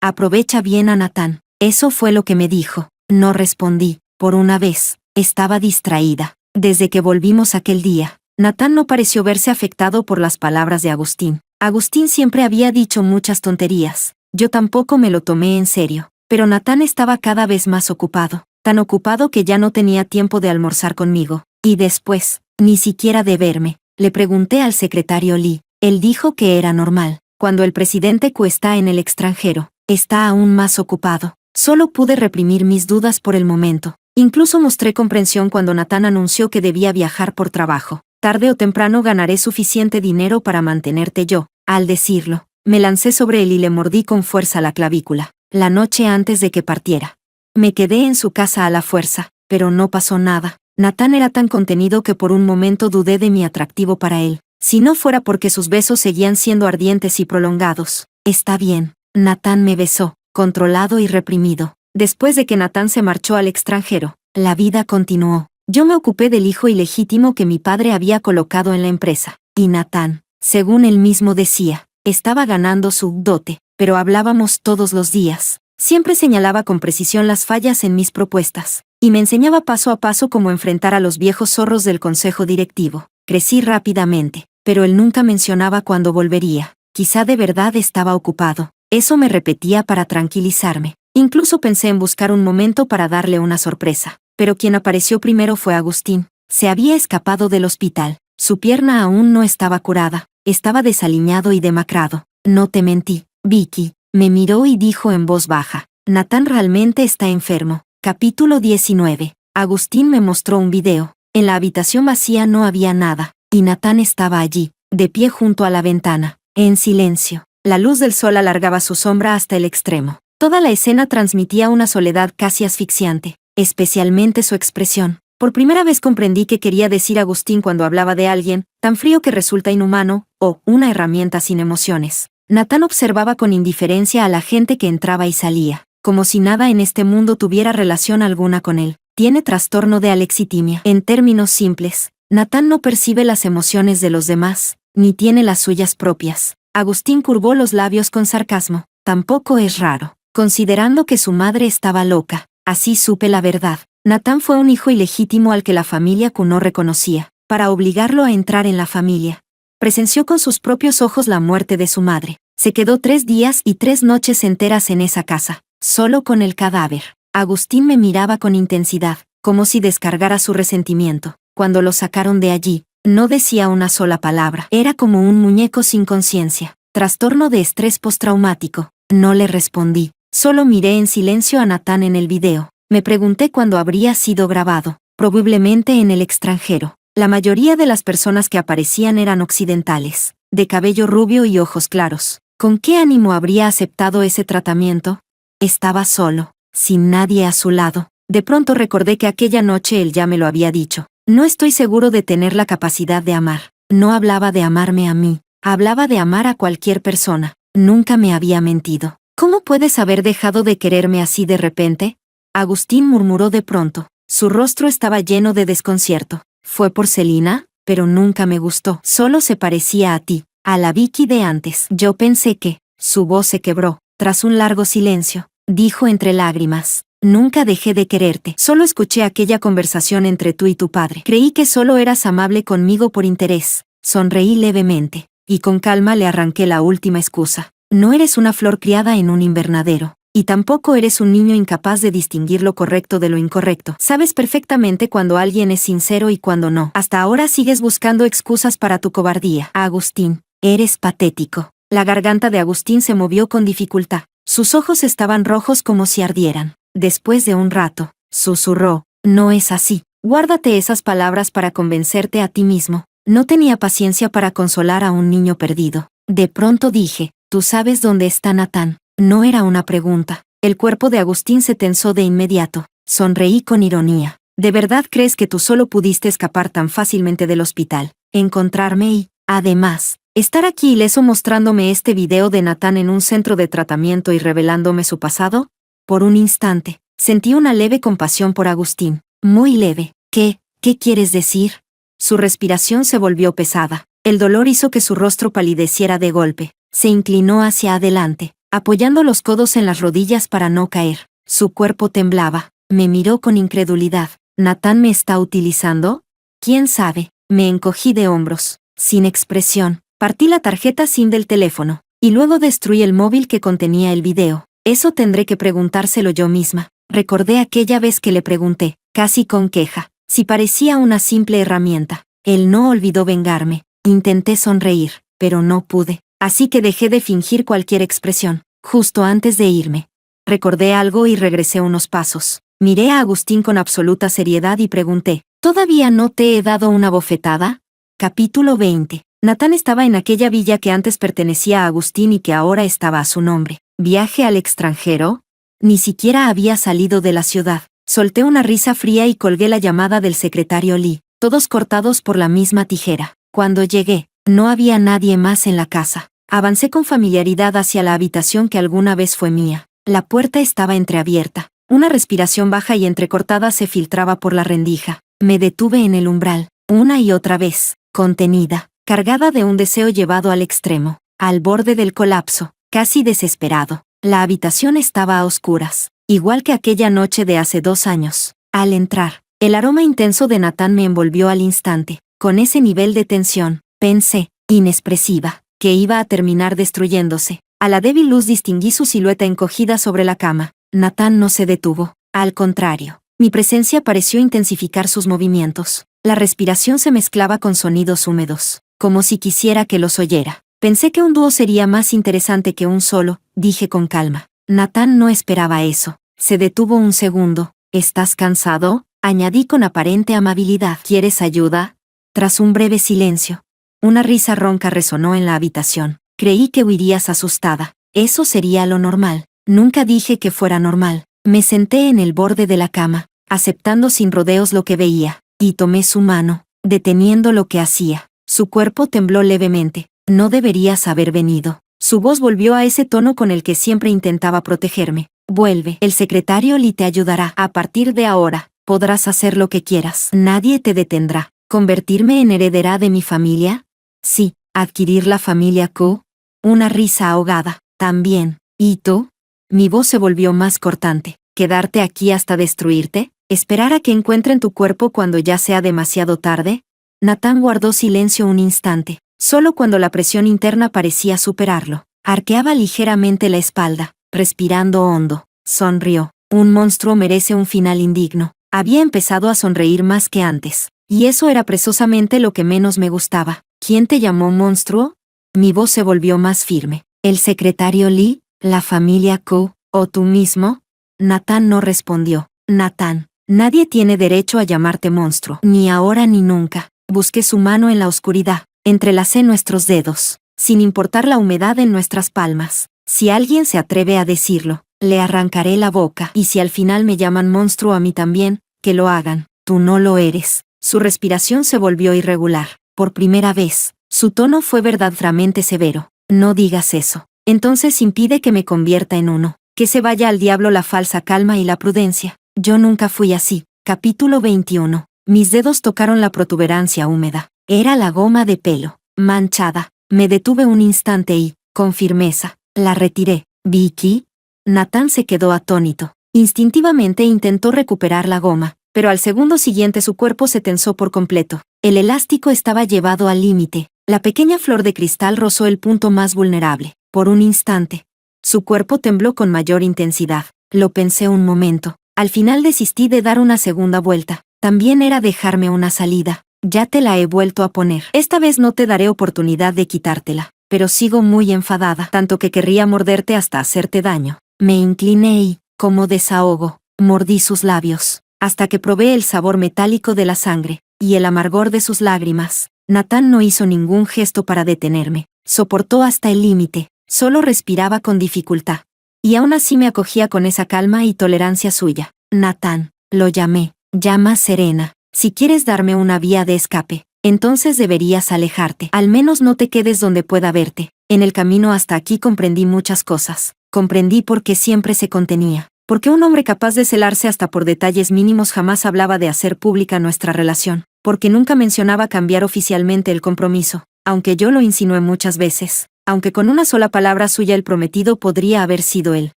A: Aprovecha bien a Natán. Eso fue lo que me dijo. No respondí. Por una vez, estaba distraída. Desde que volvimos aquel día, Natán no pareció verse afectado por las palabras de Agustín. Agustín siempre había dicho muchas tonterías. Yo tampoco me lo tomé en serio. Pero Natán estaba cada vez más ocupado. Tan ocupado que ya no tenía tiempo de almorzar conmigo. Y después, ni siquiera de verme. Le pregunté al secretario Lee. Él dijo que era normal. Cuando el presidente Q está en el extranjero, está aún más ocupado. Solo pude reprimir mis dudas por el momento. Incluso mostré comprensión cuando Natán anunció que debía viajar por trabajo. Tarde o temprano ganaré suficiente dinero para mantenerte yo. Al decirlo, me lancé sobre él y le mordí con fuerza la clavícula. La noche antes de que partiera. Me quedé en su casa a la fuerza, pero no pasó nada. Natán era tan contenido que por un momento dudé de mi atractivo para él. Si no fuera porque sus besos seguían siendo ardientes y prolongados. Está bien. Natán me besó, controlado y reprimido. Después de que Natán se marchó al extranjero, la vida continuó. Yo me ocupé del hijo ilegítimo que mi padre había colocado en la empresa. Y Natán, según él mismo decía, estaba ganando su dote. Pero hablábamos todos los días. Siempre señalaba con precisión las fallas en mis propuestas. Y me enseñaba paso a paso cómo enfrentar a los viejos zorros del consejo directivo. Crecí rápidamente, pero él nunca mencionaba cuándo volvería. Quizá de verdad estaba ocupado. Eso me repetía para tranquilizarme. Incluso pensé en buscar un momento para darle una sorpresa. Pero quien apareció primero fue Agustín. Se había escapado del hospital. Su pierna aún no estaba curada. Estaba desaliñado y demacrado. No te mentí, Vicky. Me miró y dijo en voz baja. Natán realmente está enfermo. Capítulo 19. Agustín me mostró un video. En la habitación vacía no había nada. Y Natán estaba allí, de pie junto a la ventana, en silencio. La luz del sol alargaba su sombra hasta el extremo. Toda la escena transmitía una soledad casi asfixiante, especialmente su expresión. Por primera vez comprendí qué quería decir Agustín cuando hablaba de alguien, tan frío que resulta inhumano, o una herramienta sin emociones. Natán observaba con indiferencia a la gente que entraba y salía, como si nada en este mundo tuviera relación alguna con él. Tiene trastorno de alexitimia. En términos simples, Natán no percibe las emociones de los demás, ni tiene las suyas propias. Agustín curvó los labios con sarcasmo. Tampoco es raro, considerando que su madre estaba loca. Así supe la verdad. Natán fue un hijo ilegítimo al que la familia Q no reconocía. Para obligarlo a entrar en la familia, presenció con sus propios ojos la muerte de su madre. Se quedó 3 días y 3 noches enteras en esa casa, solo con el cadáver. Agustín me miraba con intensidad, como si descargara su resentimiento. Cuando lo sacaron de allí, no decía una sola palabra. Era como un muñeco sin conciencia. Trastorno de estrés postraumático. No le respondí. Solo miré en silencio a Natán en el video. Me pregunté cuándo habría sido grabado. Probablemente en el extranjero. La mayoría de las personas que aparecían eran occidentales, de cabello rubio y ojos claros. ¿Con qué ánimo habría aceptado ese tratamiento? Estaba solo, sin nadie a su lado. De pronto recordé que aquella noche él ya me lo había dicho. No estoy seguro de tener la capacidad de amar. No hablaba de amarme a mí. Hablaba de amar a cualquier persona. Nunca me había mentido. ¿Cómo puedes haber dejado de quererme así de repente? Agustín murmuró de pronto. Su rostro estaba lleno de desconcierto. Fue por Celina, pero nunca me gustó. Solo se parecía a ti, a la Vicky de antes. Yo pensé que... Su voz se quebró. Tras un largo silencio, dijo entre lágrimas. Nunca dejé de quererte. Solo escuché aquella conversación entre tú y tu padre. Creí que solo eras amable conmigo por interés. Sonreí levemente. Y con calma le arranqué la última excusa. No eres una flor criada en un invernadero. Y tampoco eres un niño incapaz de distinguir lo correcto de lo incorrecto. Sabes perfectamente cuando alguien es sincero y cuando no. Hasta ahora sigues buscando excusas para tu cobardía. Agustín, eres patético. La garganta de Agustín se movió con dificultad. Sus ojos estaban rojos como si ardieran. Después de un rato, susurró, no es así. Guárdate esas palabras para convencerte a ti mismo. No tenía paciencia para consolar a un niño perdido. De pronto dije, ¿tú sabes dónde está Natán? No era una pregunta. El cuerpo de Agustín se tensó de inmediato. Sonreí con ironía. ¿De verdad crees que tú solo pudiste escapar tan fácilmente del hospital, encontrarme y, además, estar aquí ileso mostrándome este video de Natán en un centro de tratamiento y revelándome su pasado? Por un instante, sentí una leve compasión por Agustín. Muy leve. ¿Qué quieres decir? Su respiración se volvió pesada. El dolor hizo que su rostro palideciera de golpe. Se inclinó hacia adelante, apoyando los codos en las rodillas para no caer. Su cuerpo temblaba. Me miró con incredulidad. ¿Natán me está utilizando? ¿Quién sabe? Me encogí de hombros. Sin expresión, partí la tarjeta SIM del teléfono, y luego destruí el móvil que contenía el video. Eso tendré que preguntárselo yo misma. Recordé aquella vez que le pregunté, casi con queja, si parecía una simple herramienta. Él no olvidó vengarme. Intenté sonreír, pero no pude. Así que dejé de fingir cualquier expresión. Justo antes de irme, recordé algo y regresé unos pasos. Miré a Agustín con absoluta seriedad y pregunté, ¿todavía no te he dado una bofetada? Capítulo 20. Natán estaba en aquella villa que antes pertenecía a Agustín y que ahora estaba a su nombre. ¿Viaje al extranjero? Ni siquiera había salido de la ciudad. Solté una risa fría y colgué la llamada del secretario Lee, todos cortados por la misma tijera. Cuando llegué, no había nadie más en la casa. Avancé con familiaridad hacia la habitación que alguna vez fue mía. La puerta estaba entreabierta. Una respiración baja y entrecortada se filtraba por la rendija. Me detuve en el umbral, una y otra vez, contenida, cargada de un deseo llevado al extremo, al borde del colapso, casi desesperado. La habitación estaba a oscuras, igual que aquella noche de hace 2 años. Al entrar, el aroma intenso de Natán me envolvió al instante. Con ese nivel de tensión, pensé, inexpresiva, que iba a terminar destruyéndose. A la débil luz distinguí su silueta encogida sobre la cama. Nathan no se detuvo. Al contrario, mi presencia pareció intensificar sus movimientos. La respiración se mezclaba con sonidos húmedos, como si quisiera que los oyera. Pensé que un dúo sería más interesante que un solo, dije con calma. Nathan no esperaba eso. Se detuvo un segundo. ¿Estás cansado?, añadí con aparente amabilidad. ¿Quieres ayuda? Tras un breve silencio, una risa ronca resonó en la habitación. Creí que huirías asustada. Eso sería lo normal. Nunca dije que fuera normal. Me senté en el borde de la cama, aceptando sin rodeos lo que veía, y tomé su mano, deteniendo lo que hacía. Su cuerpo tembló levemente. No deberías haber venido. Su voz volvió a ese tono con el que siempre intentaba protegerme. Vuelve. El secretario Lee te ayudará. A partir de ahora, podrás hacer lo que quieras. Nadie te detendrá. ¿Convertirme en heredera de mi familia? Sí. ¿Adquirir la familia Q? Una risa ahogada. También. ¿Y tú? Mi voz se volvió más cortante. ¿Quedarte aquí hasta destruirte? ¿Esperar a que encuentren tu cuerpo cuando ya sea demasiado tarde? Nathan guardó silencio un instante. Solo cuando la presión interna parecía superarlo. Arqueaba ligeramente la espalda, respirando hondo. Sonrió. Un monstruo merece un final indigno. Había empezado a sonreír más que antes. Y eso era precisamente lo que menos me gustaba. ¿Quién te llamó monstruo? Mi voz se volvió más firme. ¿El secretario Lee? ¿La familia Q? ¿O tú mismo? Nathan no respondió. Nathan, nadie tiene derecho a llamarte monstruo. Ni ahora ni nunca. Busqué su mano en la oscuridad. Entrelacé nuestros dedos, sin importar la humedad en nuestras palmas. Si alguien se atreve a decirlo, le arrancaré la boca. Y si al final me llaman monstruo a mí también, que lo hagan. Tú no lo eres. Su respiración se volvió irregular. Por primera vez, su tono fue verdaderamente severo. No digas eso. Entonces impide que me convierta en uno. Que se vaya al diablo la falsa calma y la prudencia. Yo nunca fui así. Capítulo 21. Mis dedos tocaron la protuberancia húmeda. Era la goma de pelo, manchada. Me detuve un instante y, con firmeza, la retiré. ¿Vicky? Nathan se quedó atónito. Instintivamente intentó recuperar la goma, pero al segundo siguiente su cuerpo se tensó por completo. El elástico estaba llevado al límite. La pequeña flor de cristal rozó el punto más vulnerable. Por un instante, su cuerpo tembló con mayor intensidad. Lo pensé un momento. Al final desistí de dar una segunda vuelta. También era dejarme una salida. Ya te la he vuelto a poner. Esta vez no te daré oportunidad de quitártela, pero sigo muy enfadada, tanto que querría morderte hasta hacerte daño. Me incliné y, como desahogo, mordí sus labios, hasta que probé el sabor metálico de la sangre, y el amargor de sus lágrimas. Nathan no hizo ningún gesto para detenerme. Soportó hasta el límite, solo respiraba con dificultad. Y aún así me acogía con esa calma y tolerancia suya. Nathan, lo llamé. Llama Serena. Si quieres darme una vía de escape, entonces deberías alejarte. Al menos no te quedes donde pueda verte. En el camino hasta aquí comprendí muchas cosas. Comprendí por qué siempre se contenía. Porque un hombre capaz de celarse hasta por detalles mínimos jamás hablaba de hacer pública nuestra relación. Porque nunca mencionaba cambiar oficialmente el compromiso, aunque yo lo insinué muchas veces. Aunque con una sola palabra suya el prometido podría haber sido él.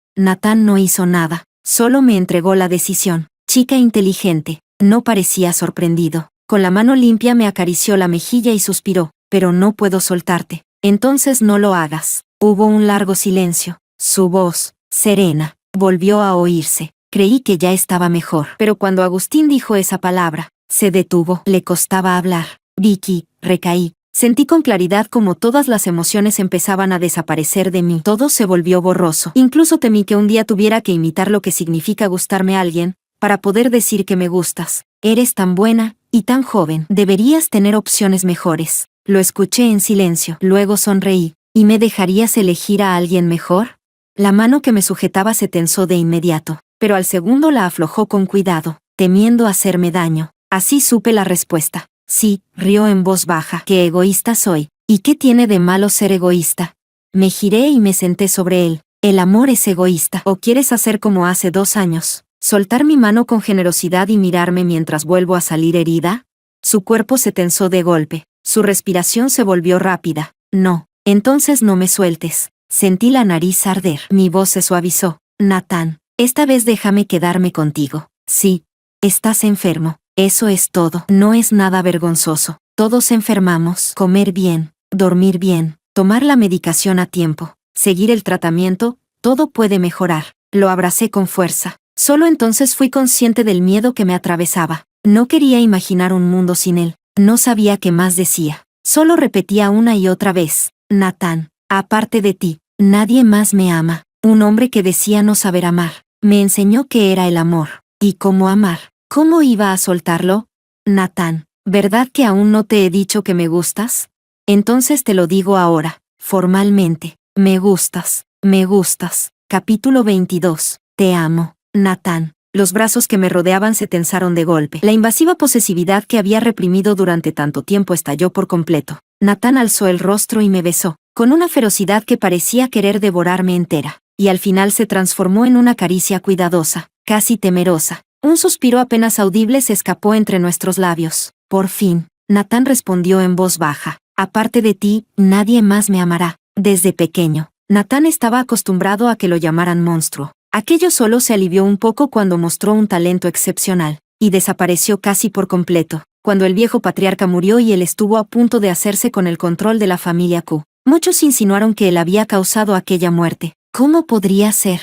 A: Nathan no hizo nada. Solo me entregó la decisión. Chica inteligente. No parecía sorprendido. Con la mano limpia me acarició la mejilla y suspiró. Pero no puedo soltarte. Entonces no lo hagas. Hubo un largo silencio. Su voz, serena, volvió a oírse. Creí que ya estaba mejor. Pero cuando Agustín dijo esa palabra, se detuvo. Le costaba hablar. Vicky, recaí. Sentí con claridad como todas las emociones empezaban a desaparecer de mí. Todo se volvió borroso. Incluso temí que un día tuviera que imitar lo que significa gustarme a alguien, para poder decir que me gustas. Eres tan buena, y tan joven. Deberías tener opciones mejores. Lo escuché en silencio. Luego sonreí. ¿Y me dejarías elegir a alguien mejor? La mano que me sujetaba se tensó de inmediato, pero al segundo la aflojó con cuidado, temiendo hacerme daño. Así supe la respuesta. Sí, rió en voz baja. Qué egoísta soy. ¿Y qué tiene de malo ser egoísta? Me giré y me senté sobre él. El amor es egoísta. ¿O quieres hacer como hace 2 años? ¿Soltar mi mano con generosidad y mirarme mientras vuelvo a salir herida? Su cuerpo se tensó de golpe. Su respiración se volvió rápida. No, entonces no me sueltes. Sentí la nariz arder. Mi voz se suavizó. Nathan, esta vez déjame quedarme contigo. Sí. Estás enfermo. Eso es todo. No es nada vergonzoso. Todos enfermamos. Comer bien, dormir bien, tomar la medicación a tiempo. seguir el tratamiento, todo puede mejorar. Lo abracé con fuerza. Solo entonces fui consciente del miedo que me atravesaba. No quería imaginar un mundo sin él. No sabía qué más decía. Solo repetía una y otra vez: Nathan, aparte de ti, nadie más me ama. Un hombre que decía no saber amar. Me enseñó qué era el amor. ¿Y cómo amar? ¿Cómo iba a soltarlo? Nathan, ¿verdad que aún no te he dicho que me gustas? Entonces te lo digo ahora, formalmente. Me gustas, me gustas. Capítulo 22. Te amo, Nathan. Los brazos que me rodeaban se tensaron de golpe. La invasiva posesividad que había reprimido durante tanto tiempo estalló por completo. Nathan alzó el rostro y me besó, con una ferocidad que parecía querer devorarme entera, y al final se transformó en una caricia cuidadosa, casi temerosa. Un suspiro apenas audible se escapó entre nuestros labios. Por fin, Nathan respondió en voz baja: aparte de ti, nadie más me amará. Desde pequeño, Nathan estaba acostumbrado a que lo llamaran monstruo. Aquello solo se alivió un poco cuando mostró un talento excepcional, y desapareció casi por completo, cuando el viejo patriarca murió y él estuvo a punto de hacerse con el control de la familia Q. Muchos insinuaron que él había causado aquella muerte. ¿Cómo podría ser?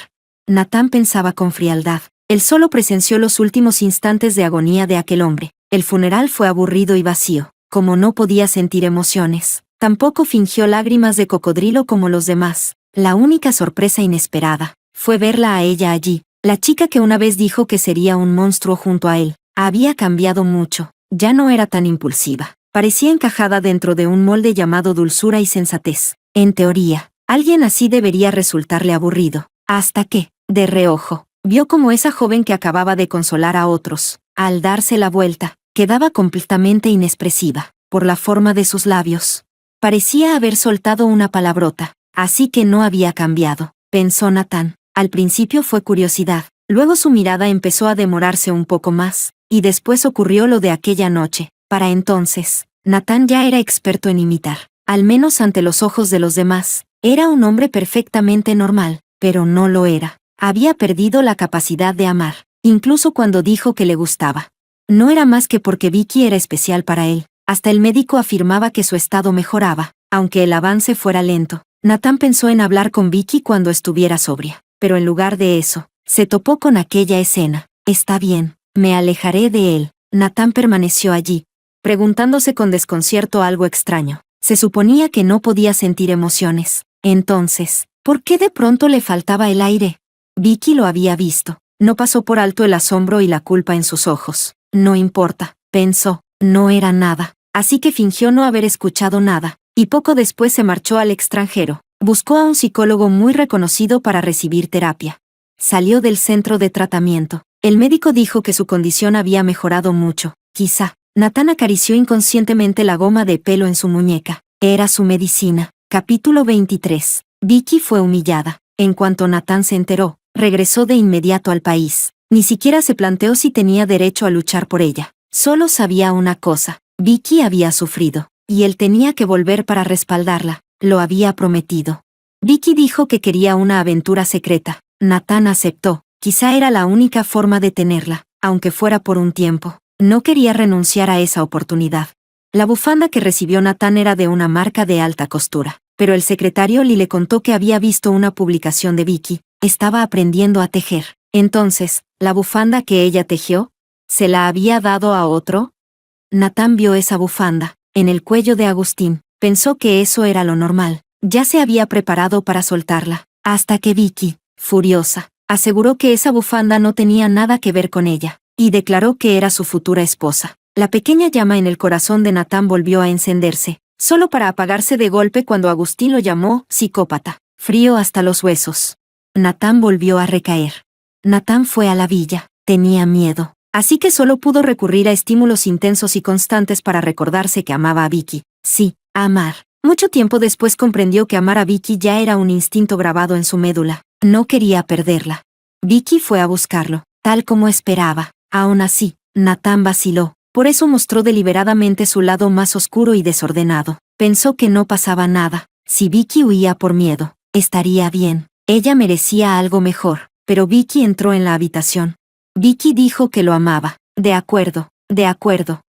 A: Nathan pensaba con frialdad. Él solo presenció los últimos instantes de agonía de aquel hombre. El funeral fue aburrido y vacío. Como no podía sentir emociones, tampoco fingió lágrimas de cocodrilo como los demás. La única sorpresa inesperada fue verla a ella allí, la chica que una vez dijo que sería un monstruo junto a él. Había cambiado mucho, ya no era tan impulsiva. Parecía encajada dentro de un molde llamado dulzura y sensatez. En teoría, alguien así debería resultarle aburrido. Hasta que, de reojo, vio como esa joven que acababa de consolar a otros, al darse la vuelta, quedaba completamente inexpresiva, por la forma de sus labios. Parecía haber soltado una palabrota, así que no había cambiado, pensó Nathan. Al principio fue curiosidad, luego su mirada empezó a demorarse un poco más, y después ocurrió lo de aquella noche. Para entonces, Nathan ya era experto en imitar, al menos ante los ojos de los demás. Era un hombre perfectamente normal, pero no lo era. Había perdido la capacidad de amar, incluso cuando dijo que le gustaba. No era más que porque Vicky era especial para él. Hasta el médico afirmaba que su estado mejoraba, aunque el avance fuera lento. Nathan pensó en hablar con Vicky cuando estuviera sobria, pero en lugar de eso, se topó con aquella escena. Está bien, me alejaré de él. Nathan permaneció allí, preguntándose con desconcierto algo extraño. Se suponía que no podía sentir emociones. Entonces, ¿por qué de pronto le faltaba el aire? Vicky lo había visto. No pasó por alto el asombro y la culpa en sus ojos. No importa, pensó, no era nada. Así que fingió no haber escuchado nada, y poco después se marchó al extranjero. Buscó a un psicólogo muy reconocido para recibir terapia. Salió del centro de tratamiento. El médico dijo que su condición había mejorado mucho. Quizá. Nathan acarició inconscientemente la goma de pelo en su muñeca. Era su medicina. Capítulo 23. Vicky fue humillada. En cuanto Nathan se enteró, regresó de inmediato al país. Ni siquiera se planteó si tenía derecho a luchar por ella. Solo sabía una cosa: Vicky había sufrido, y él tenía que volver para respaldarla. Lo había prometido. Vicky dijo que quería una aventura secreta. Nathan aceptó. Quizá era la única forma de tenerla, aunque fuera por un tiempo. No quería renunciar a esa oportunidad. La bufanda que recibió Nathan era de una marca de alta costura, pero el secretario Lee le contó que había visto una publicación de Vicky. Estaba aprendiendo a tejer. Entonces, ¿la bufanda que ella tejió? ¿Se la había dado a otro? Nathan vio esa bufanda, en el cuello de Agustín. Pensó que eso era lo normal. Ya se había preparado para soltarla, hasta que Vicky, furiosa, aseguró que esa bufanda no tenía nada que ver con ella, y declaró que era su futura esposa. La pequeña llama en el corazón de Nathan volvió a encenderse, solo para apagarse de golpe cuando Agustín lo llamó psicópata, frío hasta los huesos. Nathan volvió a recaer. Nathan fue a la villa. Tenía miedo, así que solo pudo recurrir a estímulos intensos y constantes para recordarse que amaba a Vicky. Sí, amar. Mucho tiempo después comprendió que amar a Vicky ya era un instinto grabado en su médula. No quería perderla. Vicky fue a buscarlo, tal como esperaba. Aún así, Nathan vaciló. Por eso mostró deliberadamente su lado más oscuro y desordenado. Pensó que no pasaba nada. Si Vicky huía por miedo, estaría bien. Ella merecía algo mejor. Pero Vicky entró en la habitación. Vicky dijo que lo amaba. De acuerdo,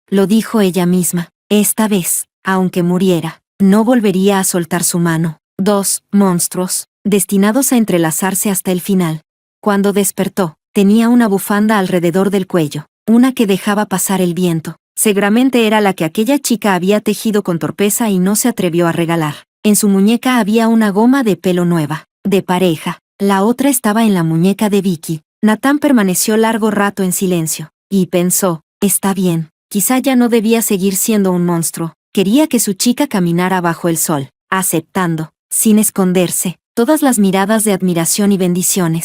A: lo dijo ella misma. Esta vez, aunque muriera, no volvería a soltar su mano. Dos monstruos. destinados a entrelazarse hasta el final. Cuando despertó, tenía una bufanda alrededor del cuello, una que dejaba pasar el viento. Seguramente era la que aquella chica había tejido con torpeza y no se atrevió a regalar. En su muñeca había una goma de pelo nueva, de pareja. La otra estaba en la muñeca de Vicky. Nathan permaneció largo rato en silencio, y pensó, está bien, quizá ya no debía seguir siendo un monstruo. Quería que su chica caminara bajo el sol, aceptando, sin esconderse, todas las miradas de admiración y bendiciones.